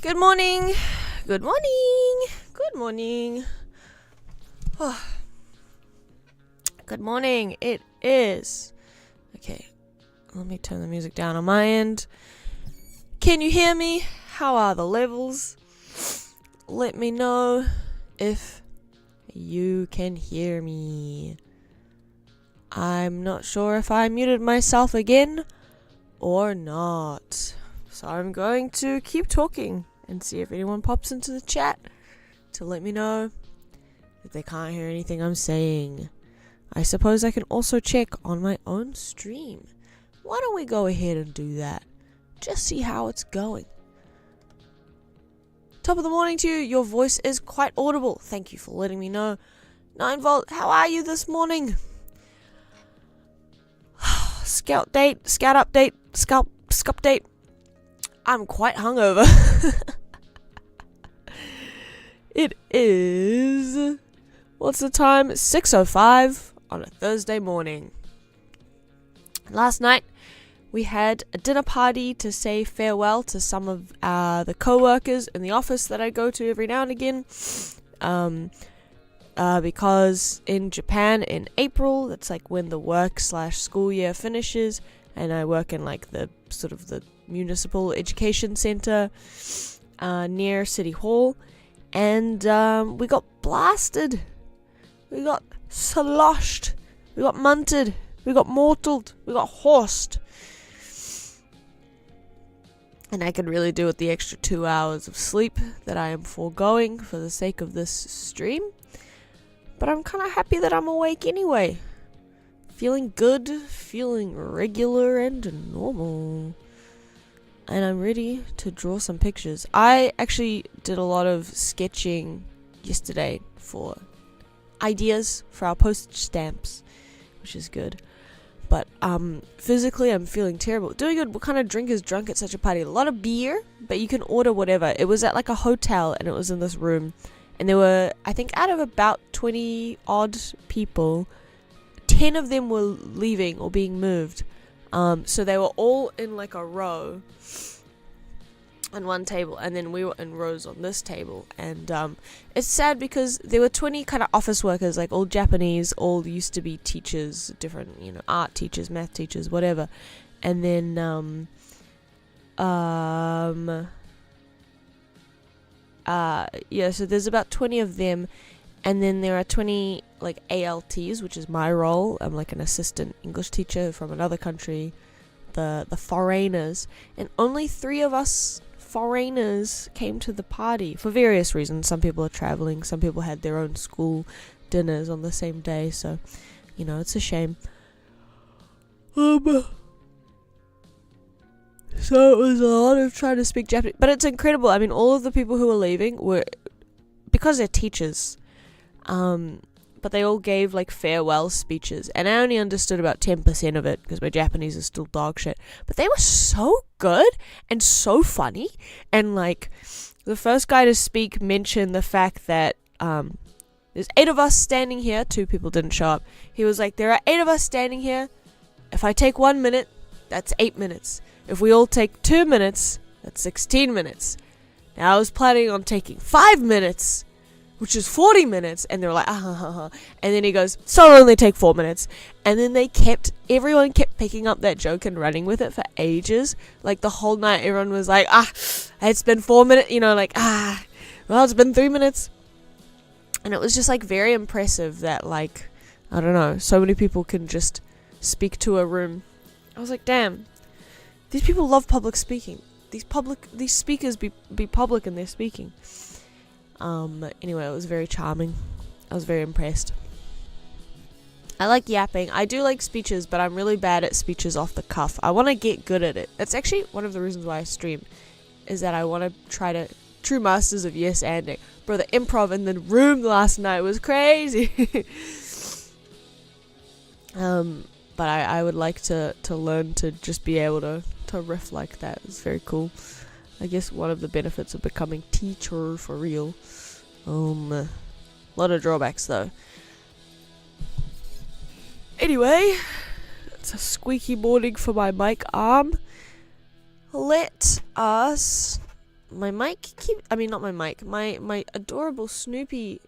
Good morning. Good morning. Good morning. Oh. Good morning. It is. Okay, let me turn the music down on my end. Can you hear me? How are the levels? Let me know if you can hear me. I'm not sure if I muted myself again or not. So I'm going to keep talking and see if anyone pops into the chat to let me know that they can't hear anything I'm saying. I suppose I can also check on my own stream. Why don't we go ahead and do that? Just see how it's going. Top of the morning to you. Your voice is quite audible. Thank you for letting me know. 9volt, how are you this morning? Scout update. I'm quite hungover. It is... What's the time? 6:05 on a Thursday morning. Last night, we had a dinner party to say farewell to some of the co-workers in the office that I go to every now and again. Because in Japan, in April, that's like when the work/school year finishes, and I work in like the sort of the municipal education center near City Hall, and we got blasted. We got sloshed. We got munted. We got mortaled. We got horsed. And I could really do with the extra 2 hours of sleep that I am foregoing for the sake of this stream. But I'm kind of happy that I'm awake anyway. Feeling good, feeling regular and normal. And I'm ready to draw some pictures. I actually did a lot of sketching yesterday for ideas for our postage stamps, which is good. But physically I'm feeling terrible. Doing good. What kind of drink is drunk at such a party? A lot of beer, but you can order whatever. It was at like a hotel and it was in this room. And there were, I think out of about 20 odd people, 10 of them were leaving or being moved. So they were all in like a row on one table, and then we were in rows on this table. And it's sad because there were 20 kind of office workers, like all Japanese, all used to be teachers, different, art teachers, math teachers, whatever. And then so there's about 20 of them, and then there are 20 like ALTs, which is my role. I'm like an assistant English teacher from another country, the foreigners, and only 3 of us foreigners came to the party for various reasons. Some people are traveling, some people had their own school dinners on the same day, so it's a shame. So it was a lot of trying to speak Japanese, but it's incredible. I mean, all of the people who were leaving were, because they're teachers, but they all gave like farewell speeches, and I only understood about 10% of it because my Japanese is still dog shit. But they were so good and so funny, and like the first guy to speak mentioned the fact that there's 8 of us standing here. 2 people didn't show up. He was like, there are 8 of us standing here. If I take 1 minute, that's 8 minutes. If we all take 2 minutes, that's 16 minutes. Now I was planning on taking 5 minutes, which is 40 minutes, and they're like, and then he goes, so I'll only take 4 minutes. And then everyone kept picking up that joke and running with it for ages. Like the whole night, everyone was like, it's been 4 minutes, well, it's been 3 minutes. And it was just like very impressive that like, I don't know, so many people can just speak to a room. I was like, damn, these people love public speaking. These speakers be public in their speaking. Anyway, it was very charming. I was very impressed. I like yapping. I do like speeches, but I'm really bad at speeches off the cuff. I want to get good at it. That's actually one of the reasons why I stream, is that I want to try to true masters of yes anding. Bro, the improv in the room last night was crazy. But I would like to learn to just be able to riff like that. It's very cool. I guess one of the benefits of becoming teacher for real. A lot of drawbacks though. Anyway, it's a squeaky morning for my mic arm. Let us my mic not my mic, my adorable Snoopy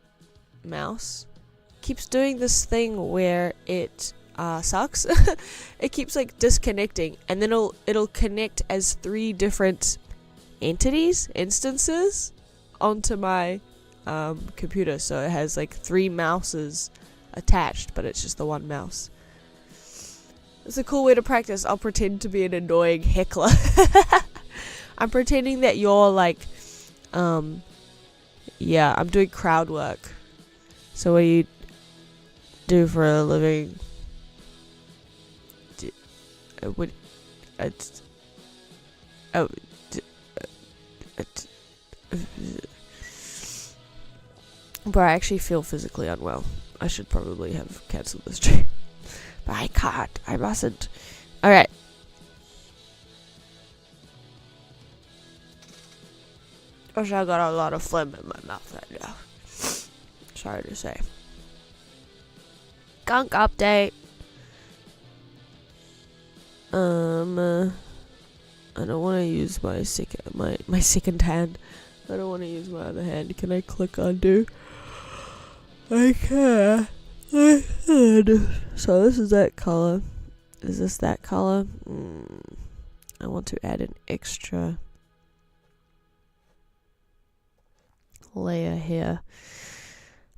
mouse keeps doing this thing where it sucks. It keeps like disconnecting, and then it'll connect as 3 different instances onto my computer, so it has like 3 mouses attached, but it's just the one mouse. It's a cool way to practice. I'll pretend to be an annoying heckler. I'm pretending that you're like yeah, I'm doing crowd work. So what do you do for a living? But I actually feel physically unwell. I should probably have cancelled this stream. But I can't. I mustn't. Alright. Gosh, I got a lot of phlegm in my mouth right now. Sorry to say. Gunk update. I don't want to use my second hand. I don't want to use my other hand. Can I click undo? I can. I can. So this is that color. Is this that color? I want to add an extra layer here.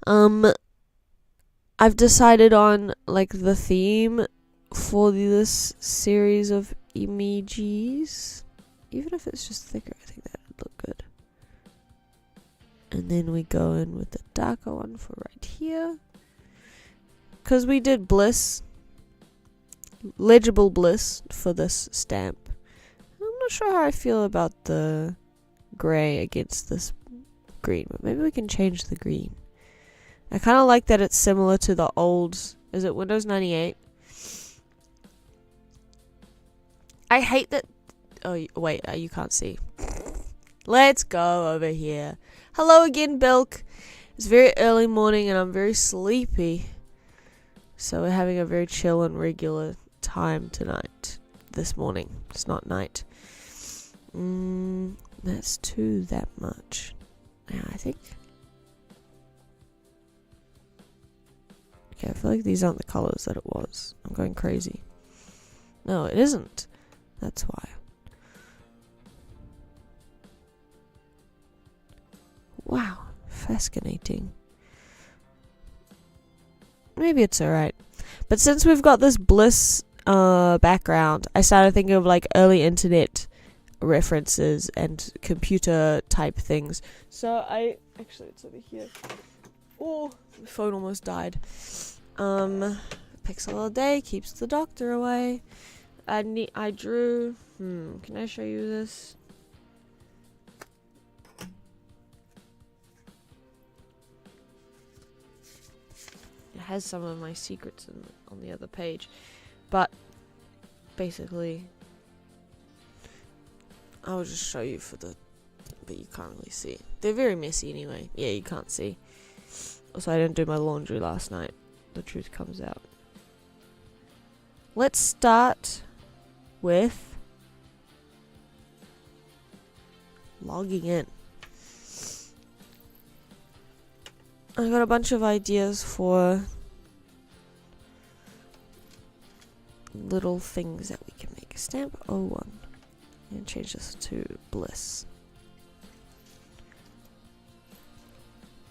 I've decided on like the theme for this series of emojis. Even if it's just thicker, I think that would look good. And then we go in with the darker one for right here. Because we did bliss. Legible bliss for this stamp. I'm not sure how I feel about the grey against this green, but maybe we can change the green. I kind of like that it's similar to the old, is it Windows 98? I hate that, oh wait, you can't see. Let's go over here. Hello again, Bilk. It's very early morning and I'm very sleepy. So we're having a very chill and regular time tonight. This morning. It's not night. That's that much. Yeah, I think. Okay, I feel like these aren't the colors that it was. I'm going crazy. No, it isn't. That's why. Wow, fascinating. Maybe it's alright. But since we've got this bliss background, I started thinking of like early internet references and computer type things. So actually it's over here. Oh, my phone almost died. Pixel a day keeps the doctor away. I drew. Can I show you this? It has some of my secrets on the other page, but basically, I'll just show you but you can't really see. They're very messy anyway. Yeah, you can't see. Also, I didn't do my laundry last night. The truth comes out. Let's start with logging in. I got a bunch of ideas for little things that we can make. Stamp 01. And change this to bliss.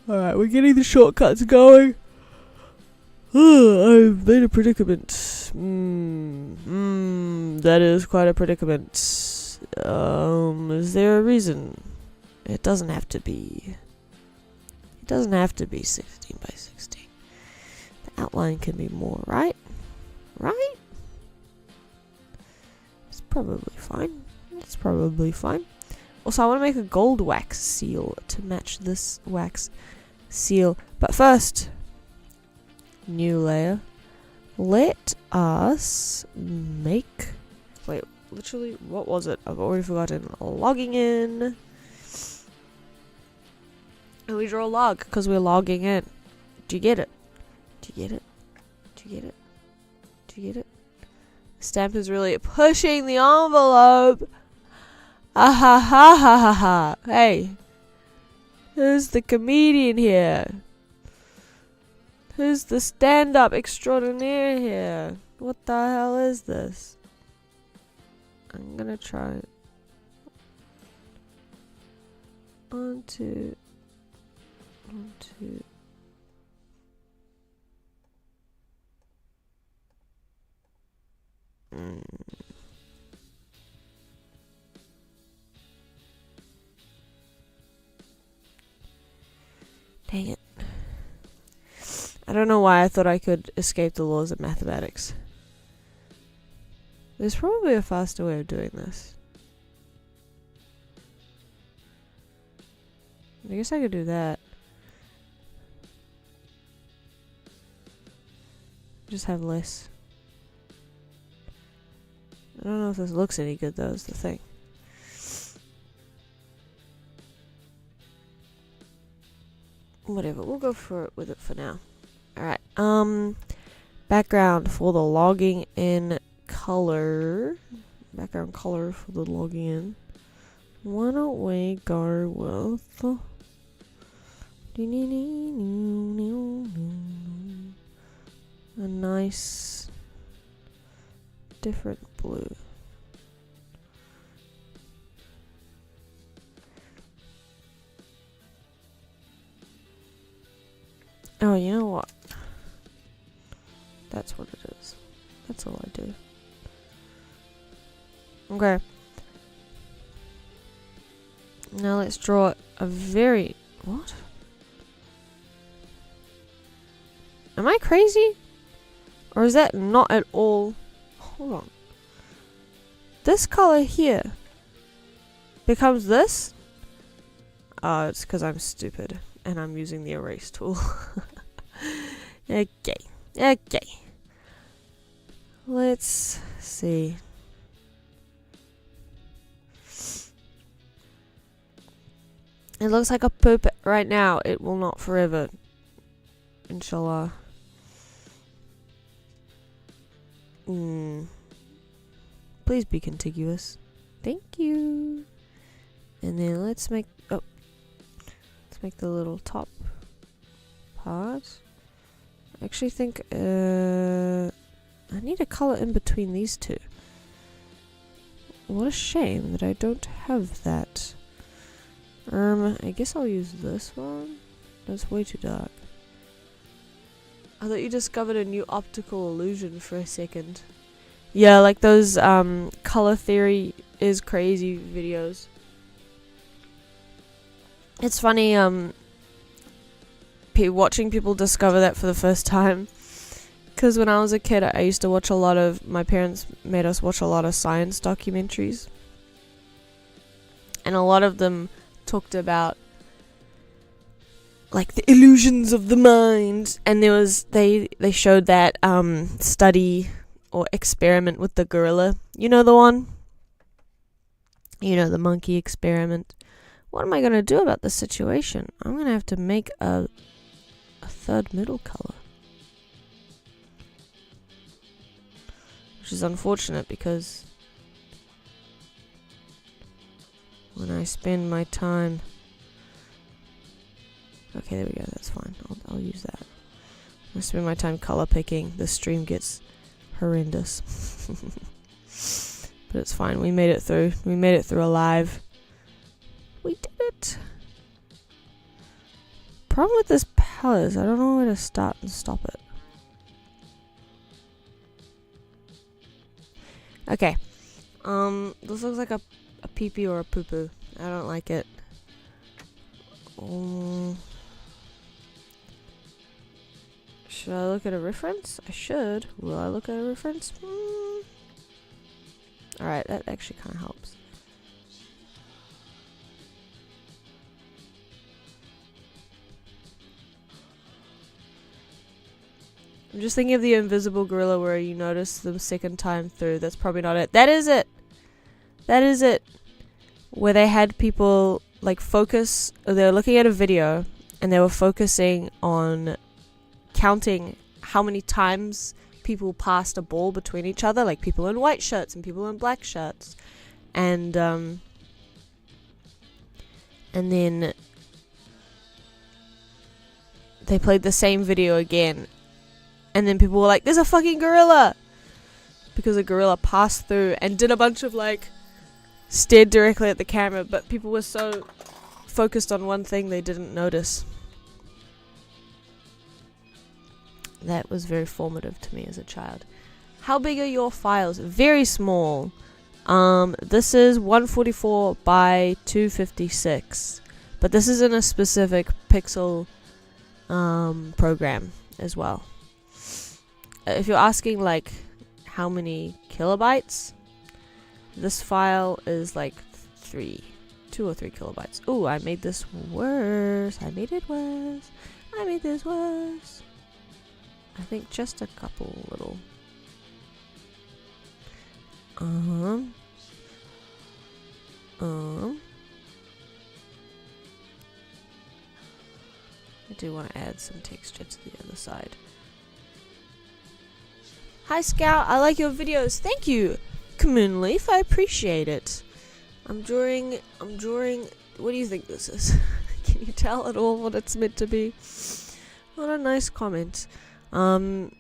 Alright, we're getting the shortcuts going. I've made a predicament. That is quite a predicament. Is there a reason? It doesn't have to be. It doesn't have to be 16 by 16. The outline can be more, right? Right? It's probably fine. It's probably fine. Also, I want to make a gold wax seal to match this wax seal. But first, new layer. Let us make... Wait, literally, what was it? I've already forgotten. Logging in. And we draw a log because we're logging in. Do you get it? Do you get it? Do you get it? Do you get it? Stamp is really pushing the envelope. Ah ha ha ha ha ha. Hey. Who's the comedian here? Who's the stand-up extraordinaire here? What the hell is this? I'm gonna try it. 1, 2. 1, 2. Dang it. I don't know why I thought I could escape the laws of mathematics. There's probably a faster way of doing this. I guess I could do that. Just have less. I don't know if this looks any good though, is the thing. Whatever, we'll go for it with it for now. Alright, background for the logging in color. Background color for the logging in. Why don't we go with a nice different blue. Oh, you know what? That's what it is. That's all I do. Okay. Now let's draw a very... What? Am I crazy? Or is that not at all... Hold on. This color here becomes this? Oh, it's because I'm stupid and I'm using the erase tool. Okay. Okay. Let's see. It looks like a poop right now. It will not forever. Inshallah. Please be contiguous. Thank you. And then let's make the little top part. I actually think I need a color in between these two. What a shame that I don't have that. I guess I'll use this one. That's way too dark. I thought you discovered a new optical illusion for a second. Yeah, like those color theory is crazy videos. It's funny watching people discover that for the first time. Because when I was a kid, I used to watch a lot of... My parents made us watch a lot of science documentaries. And a lot of them talked about like the illusions of the mind, and there was they showed that study or experiment with the gorilla. You know the one? You know, the monkey experiment. What am I gonna do about this situation? I'm gonna have to make a third middle color, which is unfortunate because when I spend my time... Okay, there we go, that's fine. I'll use that. When I spend my time color picking, the stream gets horrendous. But it's fine, we made it through. We made it through alive. We did it! Problem with this palette is I don't know where to start and stop it. Okay. This looks like a pee-pee or a poo-poo. I don't like it. Should I look at a reference? I should. Will I look at a reference? Alright, that actually kind of helps. I'm just thinking of the invisible gorilla where you notice the second time through. That's probably not it. That is it! That is it! Where they had people like focus, they were looking at a video and they were focusing on counting how many times people passed a ball between each other, like people in white shirts and people in black shirts. And And then they played the same video again. And then people were like, there's a fucking gorilla! Because a gorilla passed through and did a bunch of like, stared directly at the camera, but people were so focused on one thing they didn't notice. That was very formative to me as a child. How big are your files? Very small. This is 144 by 256. But this is in a specific pixel program as well. If you're asking like how many kilobytes, this file is like 2 or 3 kilobytes. Ooh, I made this worse. I made it worse. I made this worse. I think just a couple little. I do want to add some texture to the other side. Hi Scout, I like your videos. Thank you, Moonleaf. I appreciate it. I'm drawing. What do you think this is? Can you tell at all what it's meant to be? What a nice comment. Oh,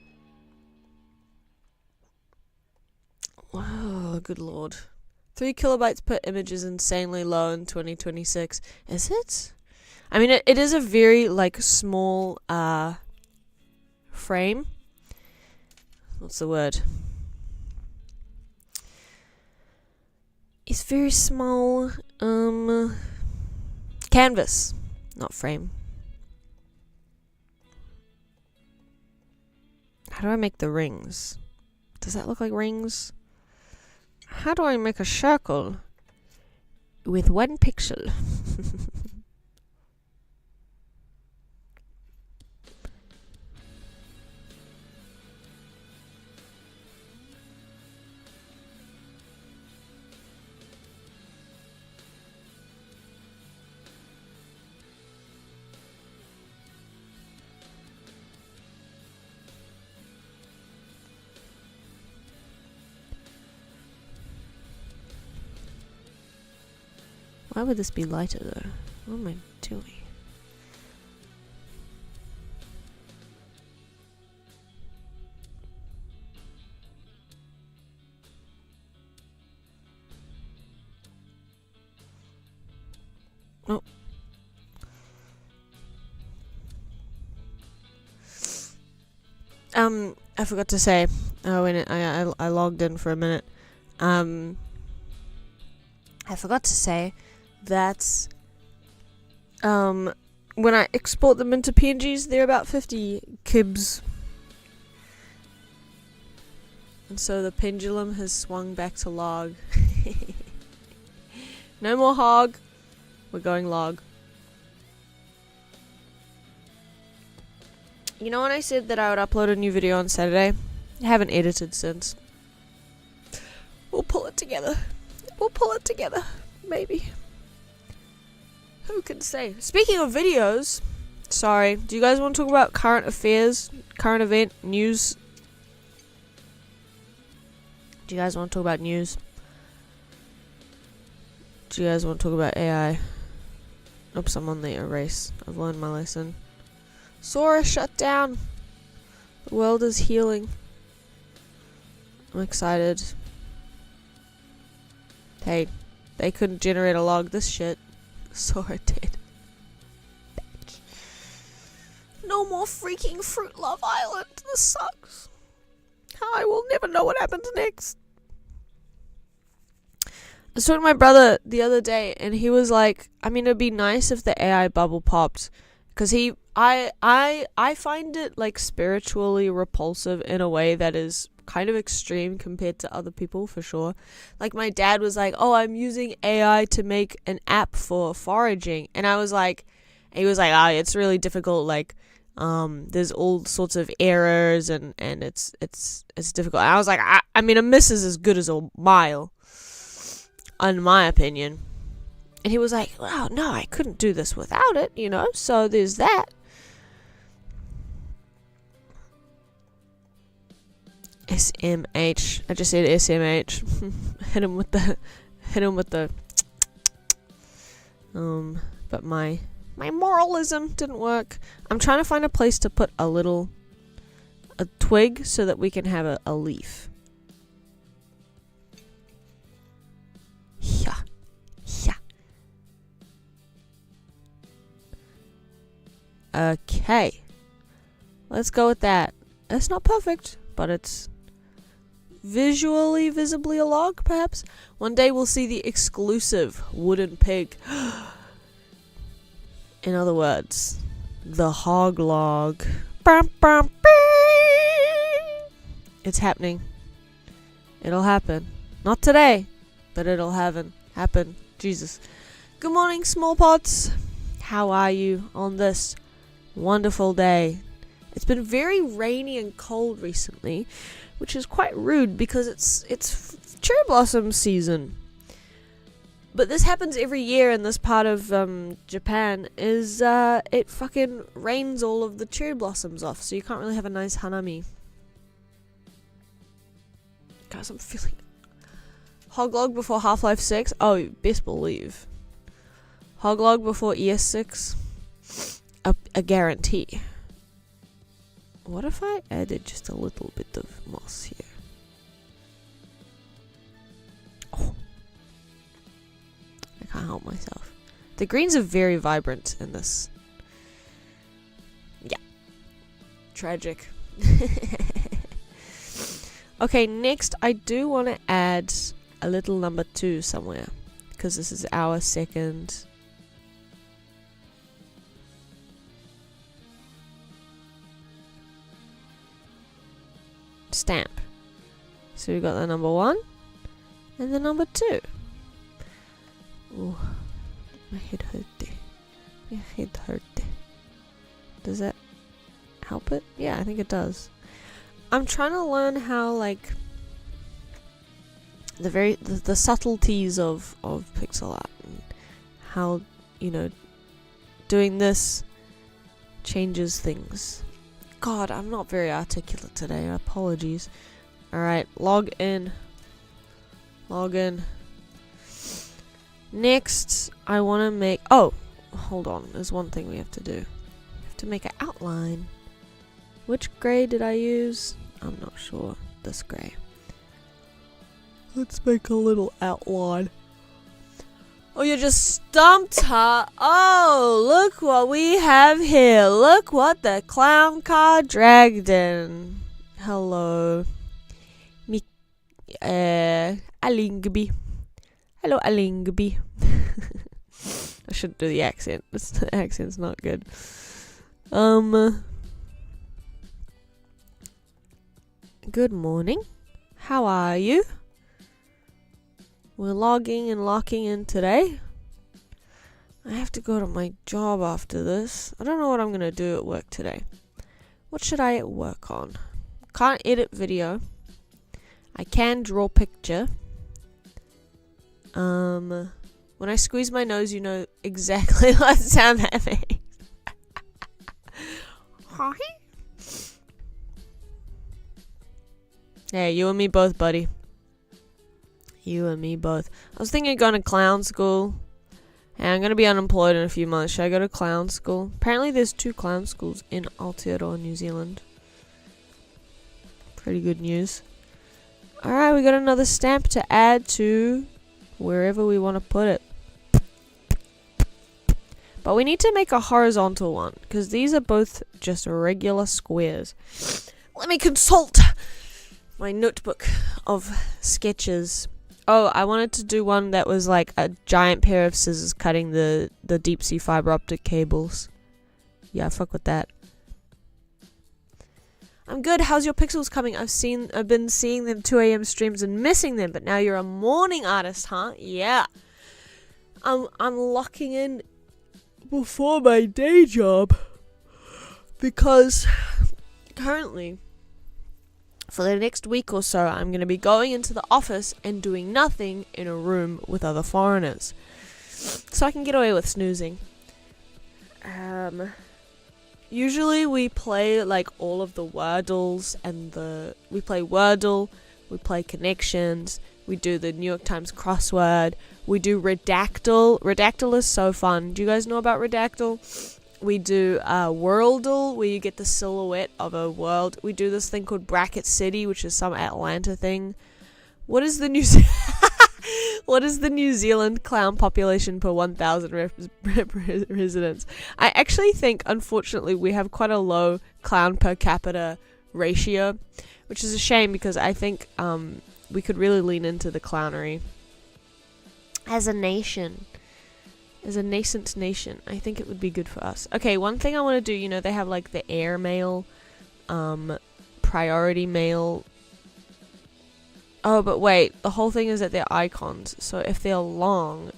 good lord. 3 kilobytes per image is insanely low in 2026. Is it? I mean, it is a very, like, small, frame. What's the word? It's very small, canvas, not frame. How do I make the rings? Does that look like rings? How do I make a circle with 1 pixel? Why would this be lighter though? What am I doing? Oh. I forgot to say, when I logged in for a minute, I forgot to say that when I export them into PNGs, they're about 50 kibs. And so the pendulum has swung back to log. No more hog. We're going log. You know when I said that I would upload a new video on Saturday? I haven't edited since. We'll pull it together. We'll pull it together. Maybe. Who can say? Speaking of videos, sorry, do you guys want to talk about current affairs, current event, news? Do you guys want to talk about news? Do you guys want to talk about AI? Oops, I'm on the erase. I've learned my lesson. Sora shut down. The world is healing. I'm excited. Hey, they couldn't generate a log this shit. Sora did. Bitch. No more freaking Fruit Love Island. This sucks. I will never know what happens next. I was talking to my brother the other day, and he was like, I mean, it'd be nice if the AI bubble popped. Because I find it, like, spiritually repulsive in a way that is kind of extreme compared to other people, for sure. Like, my dad was like, oh, I'm using AI to make an app for foraging. And I was like, he was like, oh, it's really difficult, like, there's all sorts of errors, and it's difficult. And I was like, I mean, a miss is as good as a mile, in my opinion. And he was like, well, no, I couldn't do this without it, you know, so there's that. SMH. I just said SMH. hit him with the but my moralism didn't work. I'm trying to find a place to put a twig so that we can have a leaf. Yeah. Yeah. Okay. Let's go with that. It's not perfect, but it's visibly a log, perhaps. One day we'll see the exclusive wooden pig. In other words, the hog log. It's happening. It'll happen. Not today, but it'll happen. Jesus. Good morning, small pots. How are you on this wonderful day? It's been very rainy and cold recently, which is quite rude because it's cherry blossom season. But this happens every year in this part of Japan. It fucking rains all of the cherry blossoms off, so you can't really have a nice hanami. Guys, I'm feeling Hoglog before Half-Life 6. Oh, you best believe. Hoglog before ES6. A guarantee. What if I added just a little bit of moss here? Oh. I can't help myself. The greens are very vibrant in this. Yeah. Tragic. Okay, next I do want to add a little number 2 somewhere, because this is our second stamp. So we got the number 1 and the number 2. Ooh, my head hurt. My head hurt. Does that help it? Yeah, I think it does. I'm trying to learn how, like, the subtleties of pixel art, and how, you know, doing this changes things. God, I'm not very articulate today. Apologies. Alright, log in. Log in. Next, I want to make... Oh, hold on. There's one thing we have to do. We have to make an outline. Which grey did I use? I'm not sure. This grey. Let's make a little outline. Oh, you just stumped her. Oh, look what we have here. Look what the clown car dragged in. Hello. Alingby. Hello, Alingby. I shouldn't do the accent. The accent's not good. Good morning. How are you? We're logging and locking in today. I have to go to my job after this. I don't know what I'm going to do at work today. What should I work on? Can't edit video. I can draw picture. When I squeeze my nose, you know exactly what sound that makes. Hey, you and me both, buddy. You and me both. I was thinking of going to clown school. Hey, I'm going to be unemployed in a few months. Should I go to clown school? Apparently there's 2 clown schools in Aotearoa, New Zealand. Pretty good news. Alright, we got another stamp to add to wherever we want to put it. But we need to make a horizontal one, because these are both just regular squares. Let me consult my notebook of sketches. Oh, I wanted to do one that was like a giant pair of scissors cutting the deep sea fiber optic cables. Yeah, fuck with that. I'm good. How's your pixels coming? I've been seeing them 2 a.m. streams and missing them, but now you're a morning artist, huh? Yeah. I'm locking in before my day job, because currently for the next week or so I'm going to be going into the office and doing nothing in a room with other foreigners, so I can get away with snoozing. Usually we play like all of the Wordles and we play Wordle, we play connections, we do the New York Times crossword, we do Redactyl. Redactyl is so fun. Do you guys know about Redactyl? We do Worldle, where you get the silhouette of a world. We do this thing called Bracket City, which is some Atlanta thing. What is the What is the New Zealand clown population per 1,000 residents? I actually think, unfortunately, we have quite a low clown per capita ratio, which is a shame because I think we could really lean into the clownery as a nation. As a nascent nation, I think it would be good for us. Okay, one thing I want to do, you know, they have like the air mail, priority mail. Oh, but wait, the whole thing is that they're icons, so if they're long,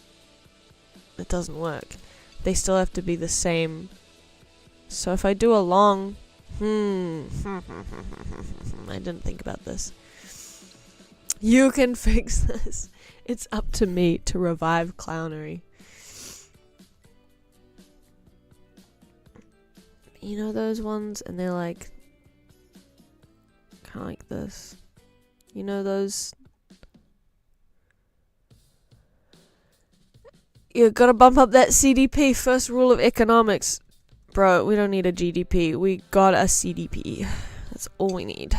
it doesn't work. They still have to be the same. So if I do a long, I didn't think about this. You can fix this. It's up to me to revive clownery. You know those ones, and they're like kind of like this. You know those. You gotta bump up that CDP. First rule of economics, bro. We don't need a GDP. We got a CDP. That's all we need.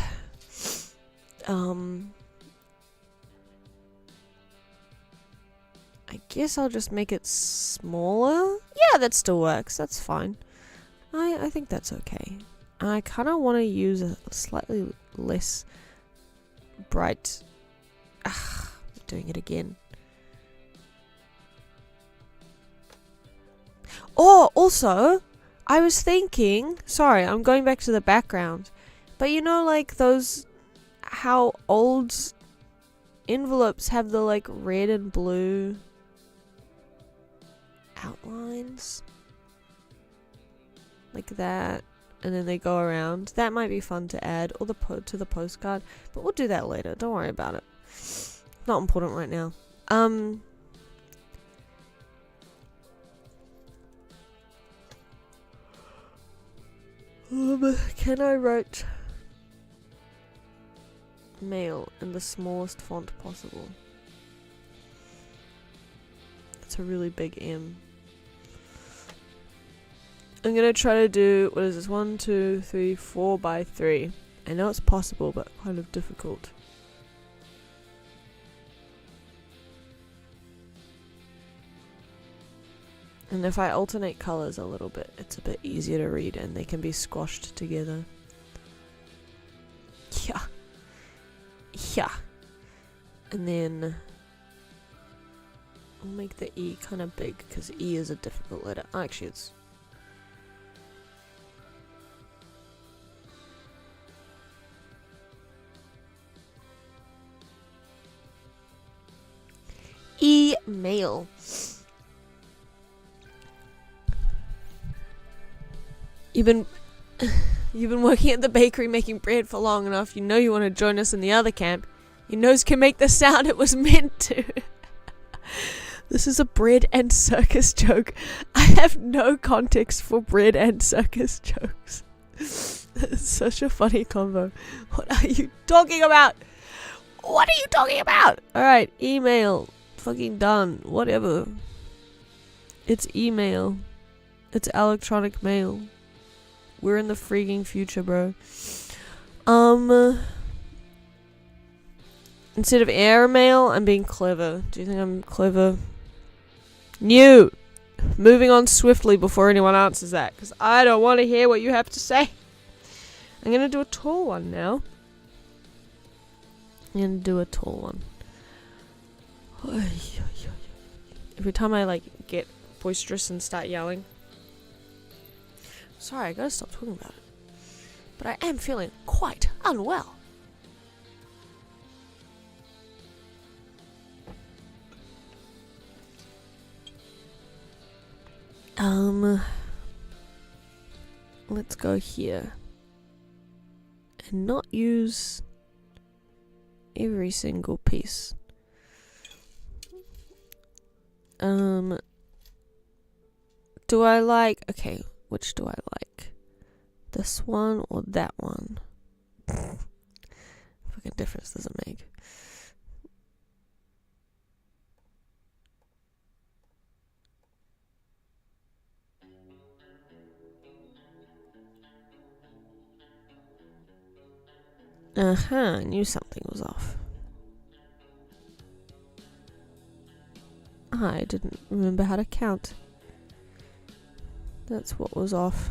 I guess I'll just make it smaller. Yeah, that still works. That's fine. I think that's okay. I kind of want to use a slightly less bright. Doing it again. Oh, also, I was thinking. Sorry, I'm going back to the background. But you know, like those, how old envelopes have the like red and blue outlines? Like that, and then they go around. That might be fun to add, or to the postcard, but we'll do that later. Don't worry about it. Not important right now. Can I write mail in the smallest font possible? It's a really big M. I'm gonna try to do, what is this, 1, 2, 3, 4 by 3. I know it's possible, but kind of difficult. And if I alternate colors a little bit, it's a bit easier to read, and they can be squashed together. Yeah. Yeah. And then I'll make the E kind of big, because E is a difficult letter. Actually, it's email. You've been working at the bakery making bread for long enough. You know you want to join us in the other camp. Your nose can make the sound it was meant to. This is a bread and circus joke. I have no context for bread and circus jokes. It's such a funny combo. What are you talking about? What are you talking about? Alright, email. Fucking done. Whatever. It's email. It's electronic mail. We're in the freaking future, bro. Instead of airmail, I'm being clever. Do you think I'm clever? New. Moving on swiftly before anyone answers that, because I don't want to hear what you have to say. I'm going to do a tall one now. I'm going to do a tall one. Every time I like get boisterous and start yelling. Sorry, I gotta stop talking about it. But I am feeling quite unwell. Let's go here. And not use every single piece. Do I like... Okay, which do I like? This one or that one? Fucking fucking difference does it make? I knew something was off. I didn't remember how to count. That's what was off.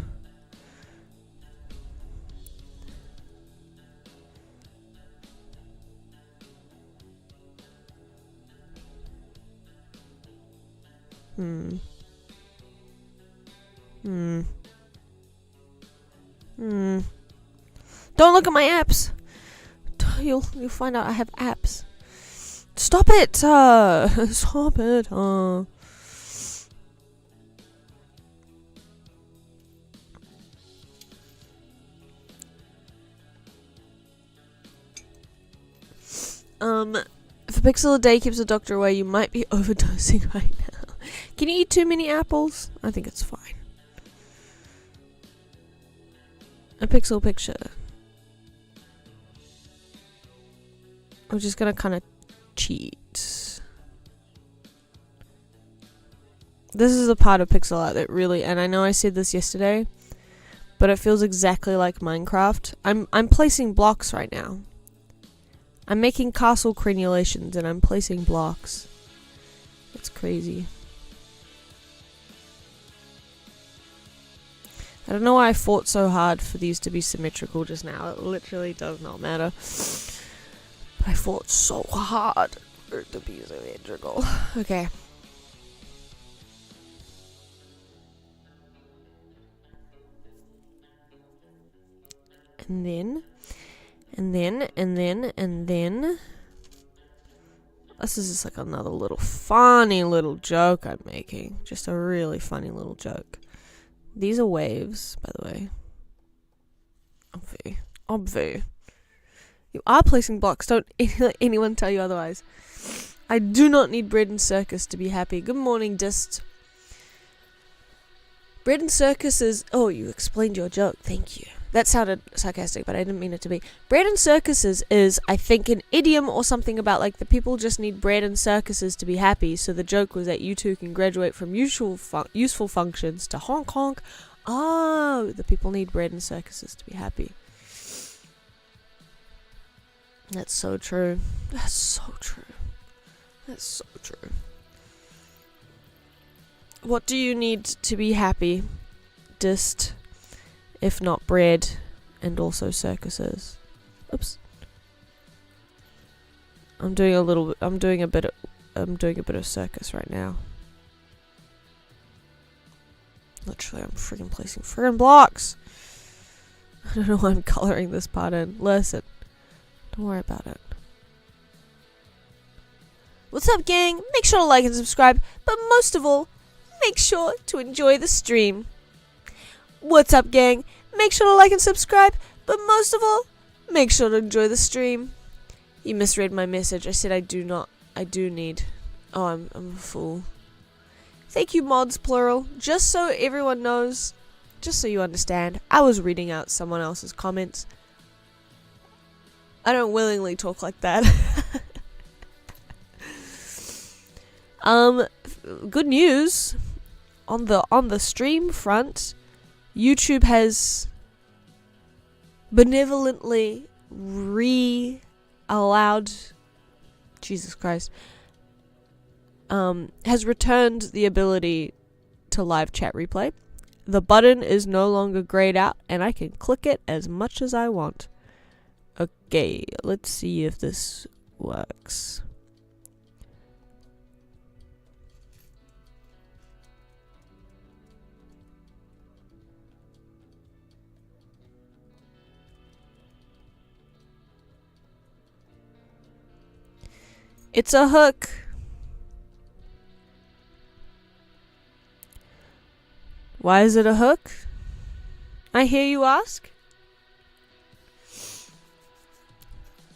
Don't look at my apps. You'll find out I have apps. Stop it! Stop it! If a pixel a day keeps the doctor away, you might be overdosing right now. Can you eat too many apples? I think it's fine. A pixel picture. I'm just gonna kind of cheat. This is a part of pixel art that really, and I know I said this yesterday, but it feels exactly like Minecraft. I'm placing blocks right now. I'm making castle crenulations and I'm placing blocks. It's crazy. I don't know why I fought so hard for these to be symmetrical just now. It literally does not matter. But I fought so hard for it to be symmetrical. Okay. And then. This is just like another little funny little joke I'm making. Just a really funny little joke. These are waves, by the way. Obvi. You are placing blocks. Don't let anyone tell you otherwise. I do not need bread and circus to be happy. Good morning, Dist. Bread and circus is... Oh, you explained your joke. Thank you. That sounded sarcastic, but I didn't mean it to be. Bread and circuses is, I think, an idiom or something about, like, the people just need bread and circuses to be happy. So the joke was that you two can graduate from useful functions to honk honk. Oh, the people need bread and circuses to be happy. That's so true. That's so true. That's so true. What do you need to be happy? Just... if not bread, and also circuses. Oops. I'm doing a bit of circus right now. Literally, I'm freaking placing friggin' blocks. I don't know why I'm coloring this part in. Listen, don't worry about it. What's up, gang? Make sure to like and subscribe, but most of all, make sure to enjoy the stream. What's up, gang? Make sure to like and subscribe, but most of all, make sure to enjoy the stream. You misread my message. I said I do need. Oh, I'm a fool. Thank you, mods, plural. Just so everyone knows, just so you understand, I was reading out someone else's comments. I don't willingly talk like that. Good news. On the stream front, YouTube has benevolently allowed Jesus Christ has returned the ability to live chat replay. The button is no longer grayed out and I can click it as much as I want. Okay, let's see if this works. It's a hook. Why is it a hook? I hear you ask.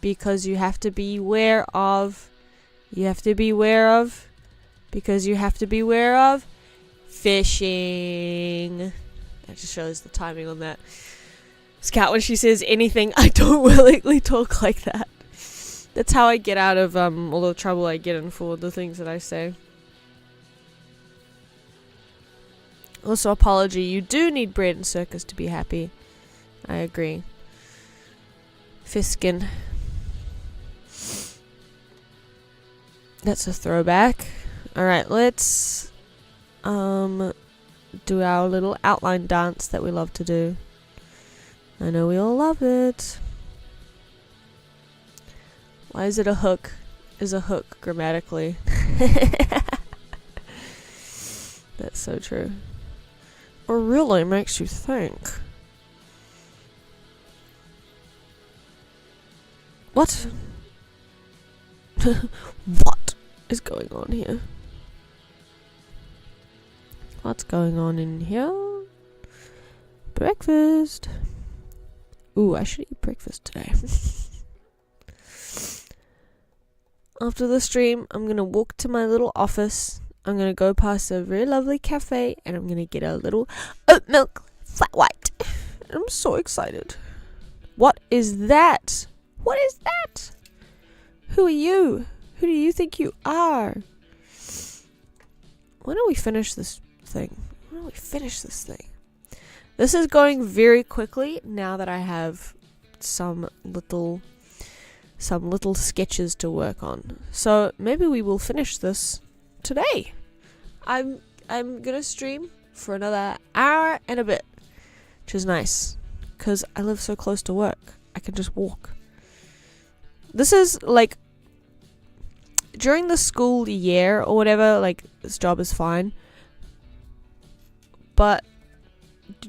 Because you have to be aware of. Because you have to be aware of fishing. That just shows the timing on that. Scout, when she says anything, I don't willingly talk like that. That's how I get out of all the trouble I get in for the things that I say. Also, apology. You do need bread and circus to be happy. I agree. Fiskin. That's a throwback. Alright, let's do our little outline dance that we love to do. I know we all love it. Why is it a hook? Is a hook grammatically? That's so true. Or really makes you think. What? What is going on here? What's going on in here? Breakfast. Ooh, I should eat breakfast today. After the stream, I'm gonna walk to my little office. I'm gonna go past a very lovely cafe and I'm gonna get a little oat milk flat white. I'm so excited. What is that? What is that? Who are you? Who do you think you are? When do we finish this thing? When do we finish this thing? This is going very quickly now that I have some little sketches to work on. So maybe we will finish this today. I'm gonna stream for another hour and a bit, which is nice because I live so close to work. I can just walk. This is like during the school year or whatever, like this job is fine. But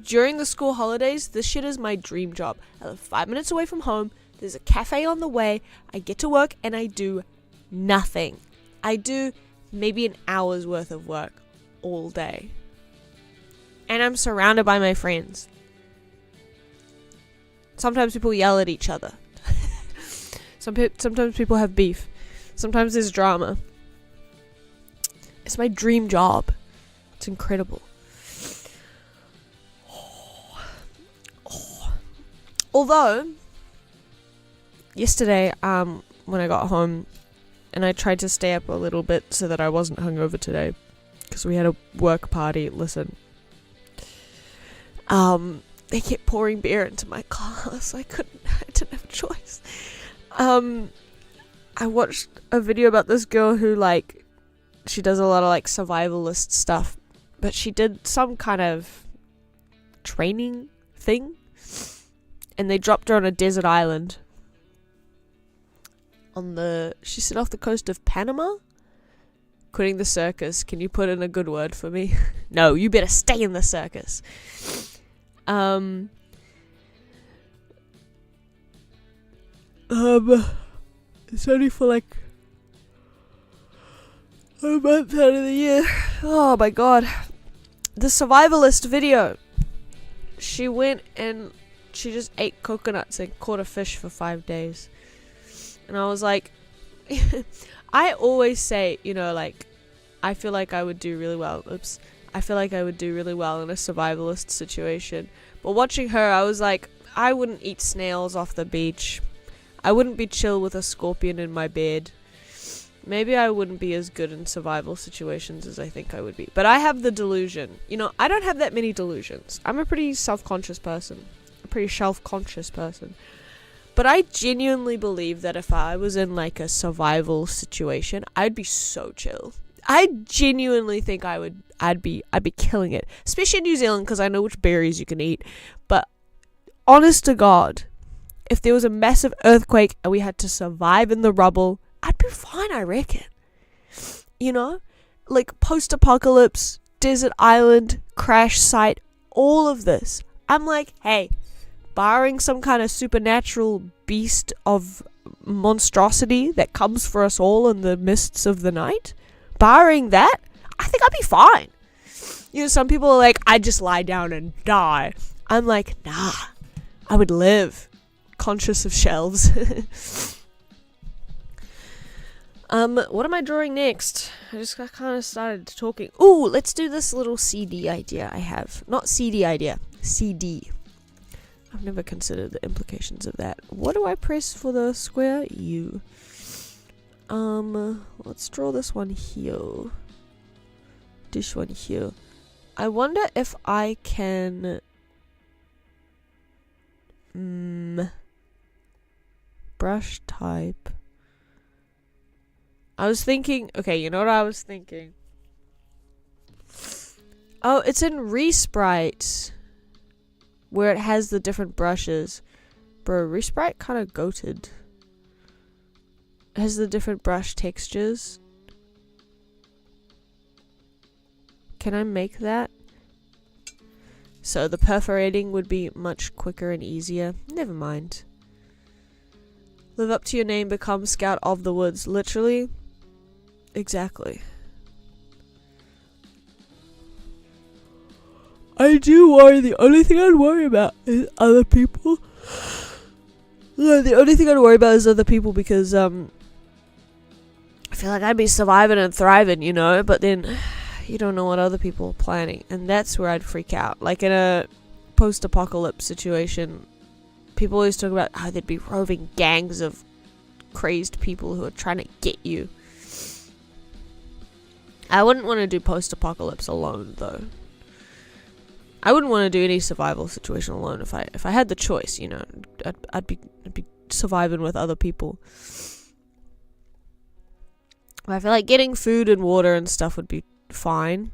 during the school holidays, this shit is my dream job. I live 5 minutes away from home. There's a cafe on the way. I get to work and I do nothing. I do maybe an hour's worth of work all day. And I'm surrounded by my friends. Sometimes people yell at each other. Sometimes people have beef. Sometimes there's drama. It's my dream job. It's incredible. Although, yesterday, when I got home, and I tried to stay up a little bit so that I wasn't hungover today, because we had a work party. Listen, they kept pouring beer into my glass. I didn't have a choice. I watched a video about this girl who, like, she does a lot of, like, survivalist stuff, but she did some kind of training thing, and they dropped her on a desert island. She said off the coast of Panama? Quitting the circus. Can you put in a good word for me? No, you better stay in the circus. It's only for like a month out of the year. Oh my god. The survivalist video. She went and she just ate coconuts and caught a fish for 5 days. And I was like, I always say, you know, like, I feel like I would do really well. I feel like I would do really well in a survivalist situation. But watching her, I was like, I wouldn't eat snails off the beach. I wouldn't be chill with a scorpion in my bed. Maybe I wouldn't be as good in survival situations as I think I would be. But I have the delusion. You know, I don't have that many delusions. I'm a pretty self-conscious person. A pretty self-conscious person. But I genuinely believe that if I was in like a survival situation, I'd be so chill. I genuinely think I'd be killing it. Especially in New Zealand because I know which berries you can eat. But honest to God, if there was a massive earthquake and we had to survive in the rubble, I'd be fine, I reckon. You know? Like post-apocalypse, desert island, crash site, all of this. I'm like, hey, barring some kind of supernatural beast of monstrosity that comes for us all in the mists of the night, barring that, I think I'd be fine. You know, some people are like, I'd just lie down and die. I'm like, nah, I would live. Conscious of shelves. What am I drawing next? I kind of started talking. Ooh, let's do this little CD idea I have. Not CD idea, CD. I've never considered the implications of that. What do I press for the square? U. Let's draw this one here. This one here. I wonder if I can brush type. I was thinking, okay, you know what I was thinking? Oh, it's in Resprite, where it has the different brushes. Bro, Resprite kind of goated. It has the different brush textures. Can I make that? So the perforating would be much quicker and easier. Never mind. Live up to your name, become Scout of the Woods. Literally. Exactly. I do worry. The only thing I'd worry about is other people. The only thing I'd worry about is other people because, I feel like I'd be surviving and thriving, you know? But then, you don't know what other people are planning. And that's where I'd freak out. Like in a post-apocalypse situation, people always talk about how there'd be roving gangs of crazed people who are trying to get you. I wouldn't want to do post-apocalypse alone, though. I wouldn't want to do any survival situation alone if I had the choice, you know. I'd be surviving with other people. I feel like getting food and water and stuff would be fine.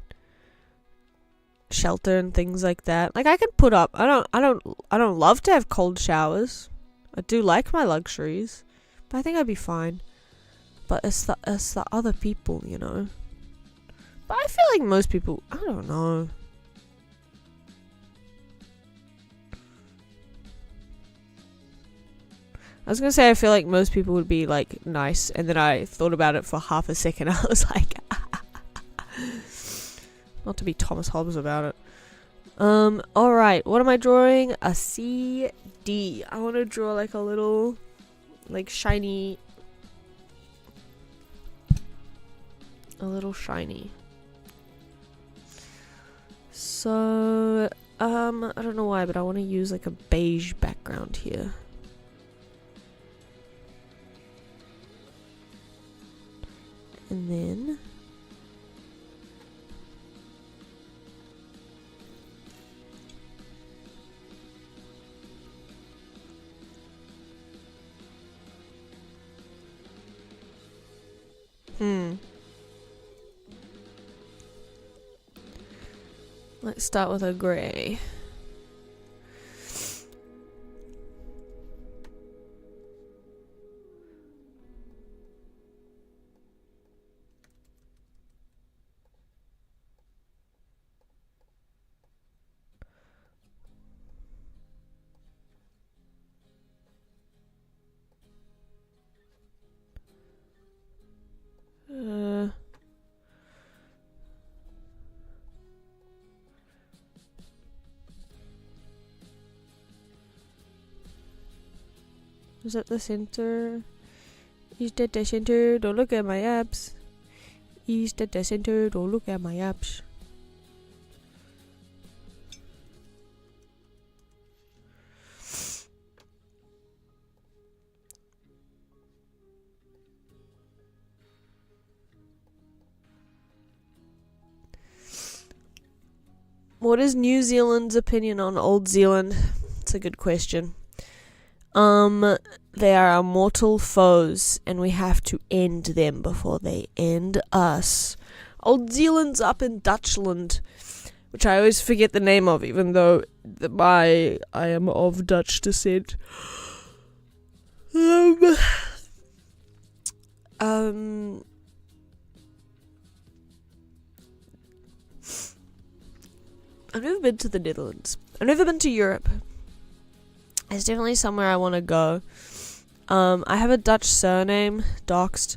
Shelter and things like that. Like I could put up. I don't love to have cold showers. I do like my luxuries, but I think I'd be fine. But it's the other people, you know. But I feel like most people, I don't know. I was gonna say I feel like most people would be like nice, and then I thought about it for half a second. I was like, not to be Thomas Hobbes about it. Alright, what am I drawing? A CD. I want to draw like a little, like shiny, a little shiny. So, I don't know why, but I want to use like a beige background here. And then let's start with a grey. Is that the center? Is that the center? Don't look at my abs. Is that the center? Don't look at my abs. What is New Zealand's opinion on Old Zealand? It's a good question. They are our mortal foes, and we have to end them before they end us. Old Zealand's up in Dutchland, which I always forget the name of, even though I am of Dutch descent. I've never been to the Netherlands. I've never been to Europe. It's definitely somewhere I want to go. I have a Dutch surname, doxed,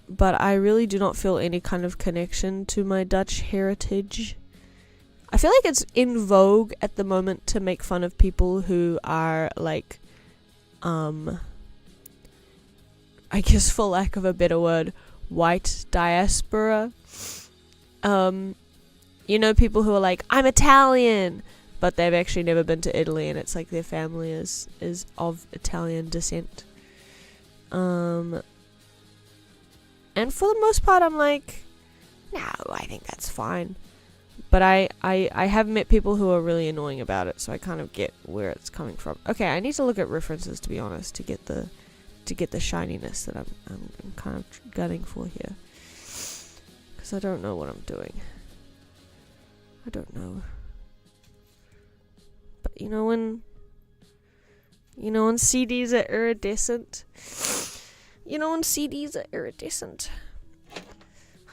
but I really do not feel any kind of connection to my Dutch heritage. I feel like it's in vogue at the moment to make fun of people who are like, I guess for lack of a better word, white diaspora. You know, people who are like, I'm Italian, but they've actually never been to Italy, and it's like their family is of Italian descent. And for the most part, I'm like, no, I think that's fine. But I have met people who are really annoying about it, so I kind of get where it's coming from. Okay, I need to look at references, to be honest, to get the shininess that I'm kind of gunning for here. Because I don't know what I'm doing. I don't know. But you know when CDs are iridescent? You know when CDs are iridescent?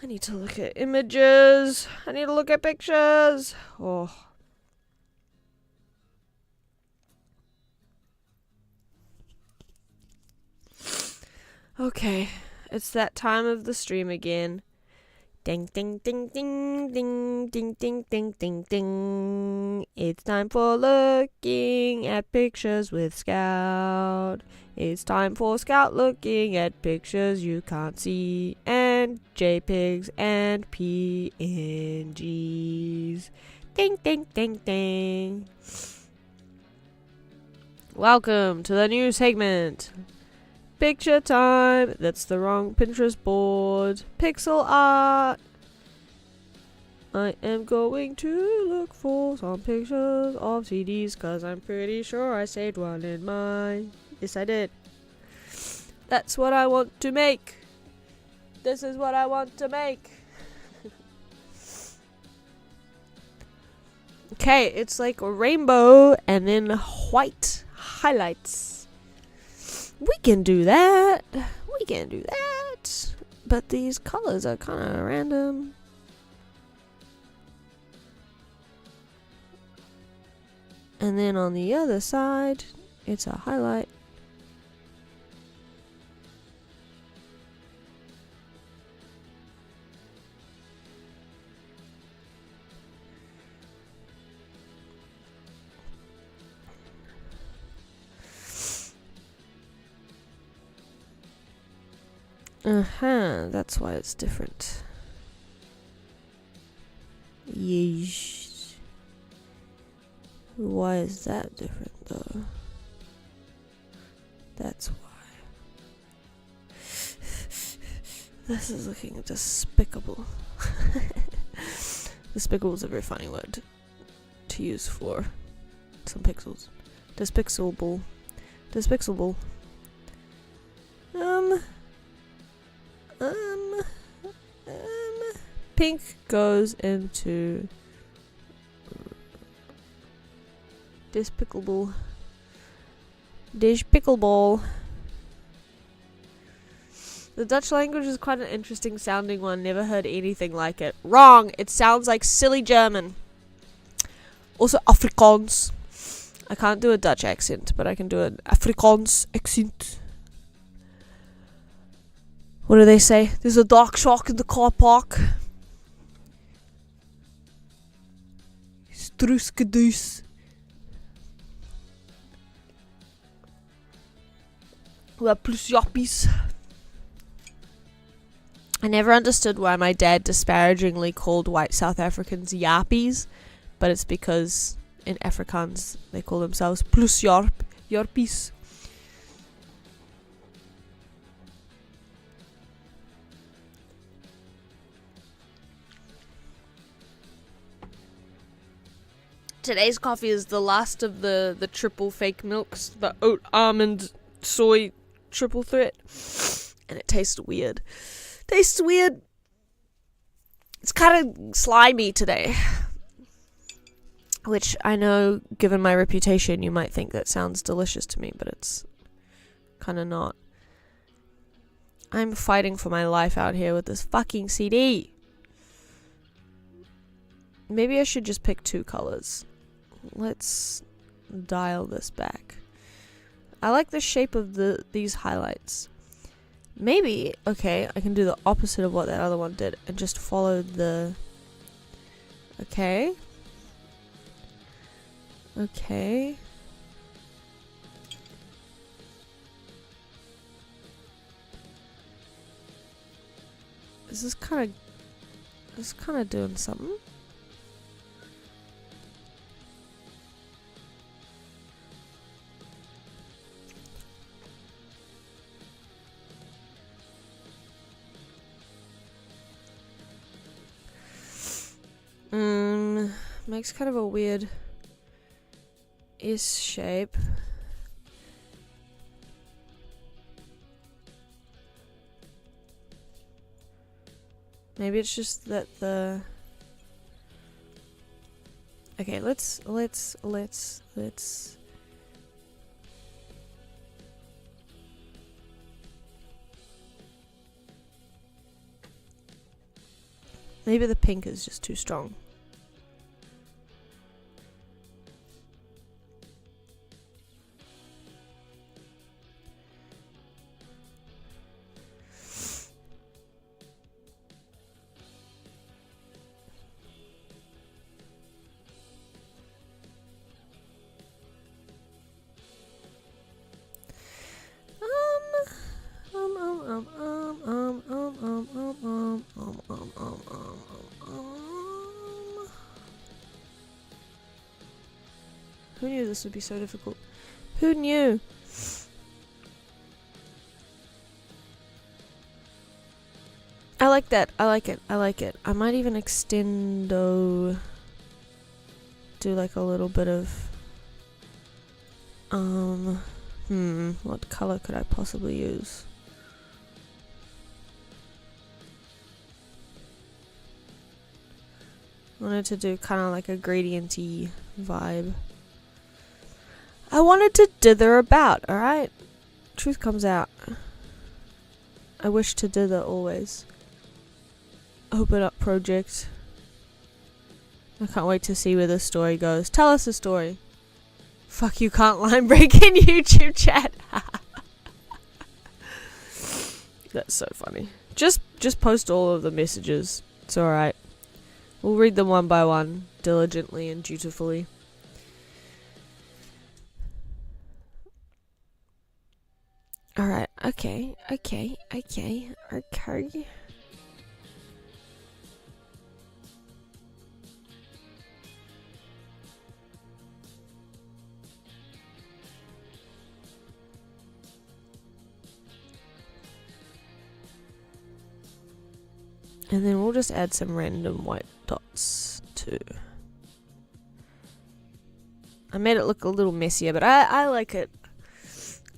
I need to look at images. I need to look at pictures. Oh. Okay, it's that time of the stream again. Ding, ding, ding, ding, ding, ding, ding, ding, ding, ding. It's time for looking at pictures with Scout. It's time for Scout looking at pictures you can't see, and JPEGs and PNGs. Ding, ding, ding, ding. Welcome to the new segment. Picture time. That's the wrong Pinterest board. Pixel art. I am going to look for some pictures of CDs, cause I'm pretty sure I saved one in mine. Yes, I did. That's what I want to make. This is what I want to make. Okay, it's like a rainbow and then white highlights. We can do that. We can do that. But these colors are kind of random. And then on the other side, it's a highlight. That's why it's different. Yeesh. Why is that different though? That's why. This is looking despicable. Despicable is a very funny word to use for some pixels. Despicable. Despicable. Pink goes into despicable. Despicable. The Dutch language is quite an interesting sounding one. Never heard anything like it. Wrong! It sounds like silly German. Also Afrikaans. I can't do a Dutch accent, but I can do an Afrikaans accent. What do they say? There's a dark shark in the car park. Struskadoos. Well, plus yappies. I never understood why my dad disparagingly called white South Africans yappies, but it's because in Afrikaans they call themselves plus yarpies. Today's coffee is the last of the triple fake milks, the oat, almond, soy triple threat, and it tastes weird. Tastes weird. It's kind of slimy today, which I know, given my reputation, you might think that sounds delicious to me, but it's kind of not. I'm fighting for my life out here with this fucking CD. Maybe I should just pick two colors. Let's dial this back. I like the shape of these highlights. Maybe, okay, I can do the opposite of what that other one did and just follow the... Okay. Okay. This is kind of doing something. Makes kind of a weird S shape. Maybe it's just that the... Okay, let's... Maybe the pink is just too strong. Who knew this would be so difficult? Who knew? I like that. I like it. I like it. I might even do like a little bit of what color could I possibly use? I wanted to do kind of like a gradient-y vibe. I wanted to dither about, alright? Truth comes out. I wish to dither always. Open up project. I can't wait to see where this story goes. Tell us a story. Fuck, you can't line break in YouTube chat. That's so funny. Just post all of the messages. It's alright. We'll read them one by one, diligently and dutifully. Alright, okay. And then we'll just add some random white dots too. I made it look a little messier, but I like it.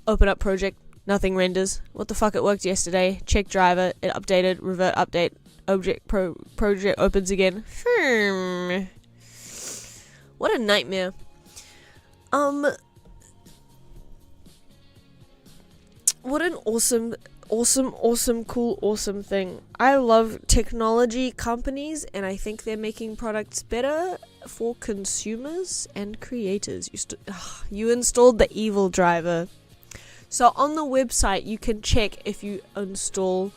Open up project, nothing renders. What the fuck, it worked yesterday. Check driver, it updated, revert update, project opens again. What a nightmare. What an awesome, cool thing. I love technology companies, and I think they're making products better for consumers and creators. You installed the evil driver. So on the website, you can check if you install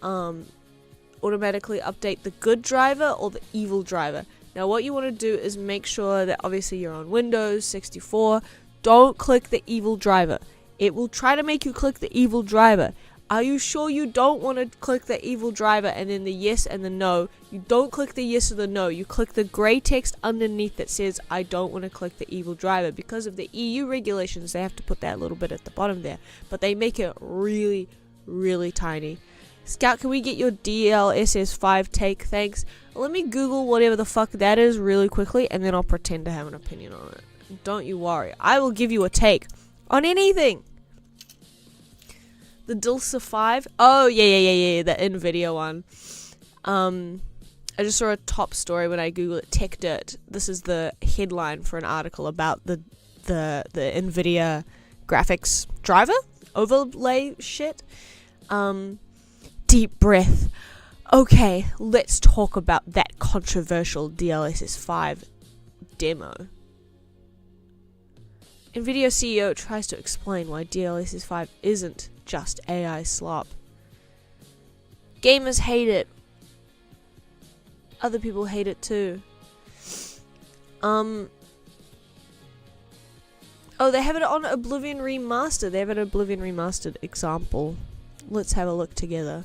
automatically update the good driver or the evil driver. Now what you want to do is make sure that obviously you're on Windows 64. Don't click the evil driver. It will try to make you click the evil driver. Are you sure you don't want to click the evil driver and then the yes and the no? You don't click the yes or the no. You click the grey text underneath that says, I don't want to click the evil driver. Because of the EU regulations, they have to put that little bit at the bottom there. But they make it really, really tiny. Scout, can we get your DLSS5 take? Thanks. Let me Google whatever the fuck that is really quickly, and then I'll pretend to have an opinion on it. Don't you worry. I will give you a take on anything. The Dilsa 5? Oh, yeah, the NVIDIA one. I just saw a top story when I Googled it, Tech Dirt. This is the headline for an article about the NVIDIA graphics driver overlay shit. Deep breath. Okay, let's talk about that controversial DLSS 5 demo. NVIDIA CEO tries to explain why DLSS 5 isn't just AI slop. Gamers hate it. Other people hate it too. Oh, they have it on Oblivion Remastered. They have an Oblivion Remastered example. Let's have a look together.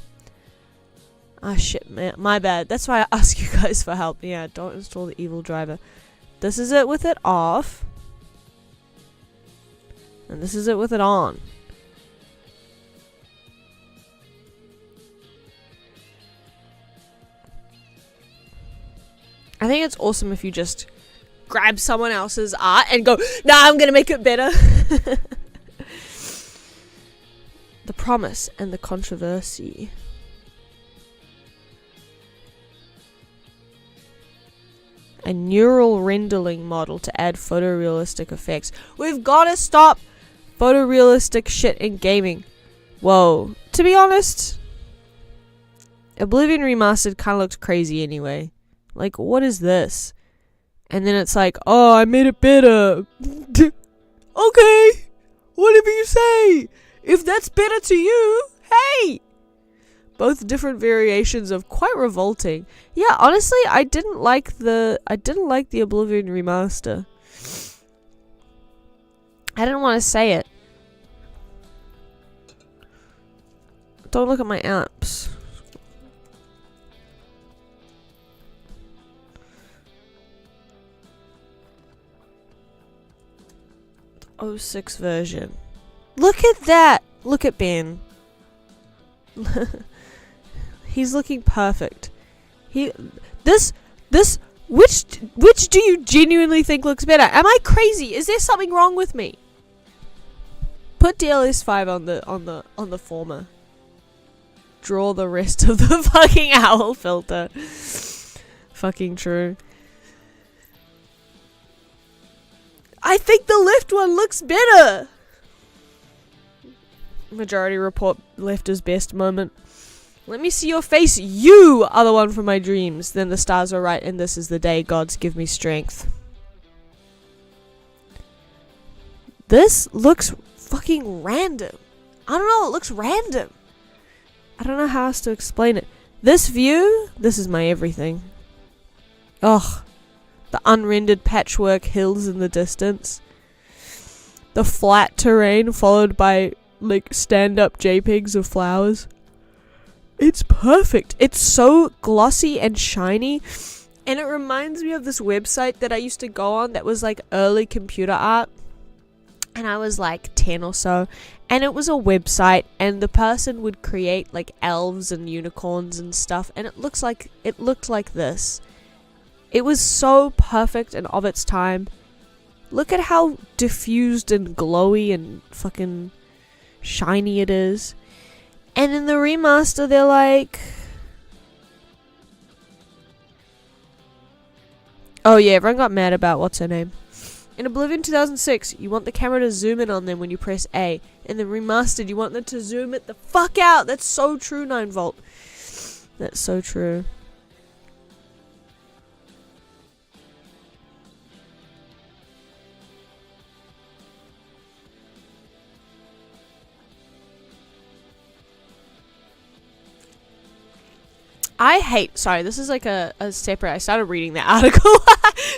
Ah, shit, man. My bad. That's why I ask you guys for help. Yeah, don't install the evil driver. This is it with it off. And this is it with it on. I think it's awesome if you just grab someone else's art and go, nah, I'm gonna make it better. The promise and the controversy. A neural rendering model to add photorealistic effects. We've gotta stop photorealistic shit in gaming. Whoa. To be honest, Oblivion Remastered kind of looks crazy anyway. Like, what is this? And then it's like, oh, I made it better. Okay, whatever you say. If that's better to you, hey. Both different variations of quite revolting. Yeah, honestly, I didn't like the Oblivion Remaster. I didn't want to say it. Don't look at my apps. The 06 version. Look at that! Look at Ben. He's looking perfect. Which do you genuinely think looks better? Am I crazy? Is there something wrong with me? Put DLS5 on the former. Draw the rest of the fucking owl filter. Fucking true. I think the left one looks better. Majority report left is best moment. Let me see your face. You are the one from my dreams. Then the stars are right, and this is the day. Gods give me strength. This looks fucking random. I don't know. It looks random. I don't know how else to explain it. This view, this is my everything. Ugh. The unrendered patchwork hills in the distance. The flat terrain followed by, like, stand-up JPEGs of flowers. It's perfect. It's so glossy and shiny. And it reminds me of this website that I used to go on that was like early computer art. And I was like 10 or so. And it was a website and the person would create like elves and unicorns and stuff. And it looked like this. It was so perfect and of its time. Look at how diffused and glowy and fucking shiny it is. And in the remaster, they're like... Oh yeah, everyone got mad about what's her name. In Oblivion 2006, you want the camera to zoom in on them when you press A. In the remastered, you want them to zoom it the fuck out. That's so true, 9volt. That's so true. Sorry, this is like a separate, I started reading that article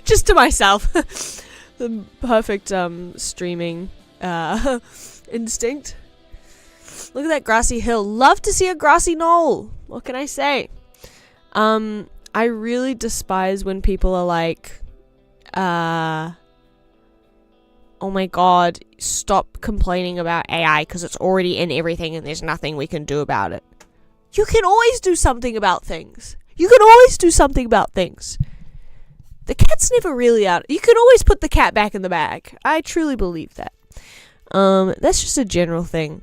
just to myself. The perfect streaming instinct. Look at that grassy hill. Love to see a grassy knoll. What can I say? I really despise when people are like, oh my god, stop complaining about AI because it's already in everything and there's nothing we can do about it. You can always do something about things. You can always do something about things. The cat's never really out. You can always put the cat back in the bag. I truly believe that. That's just a general thing.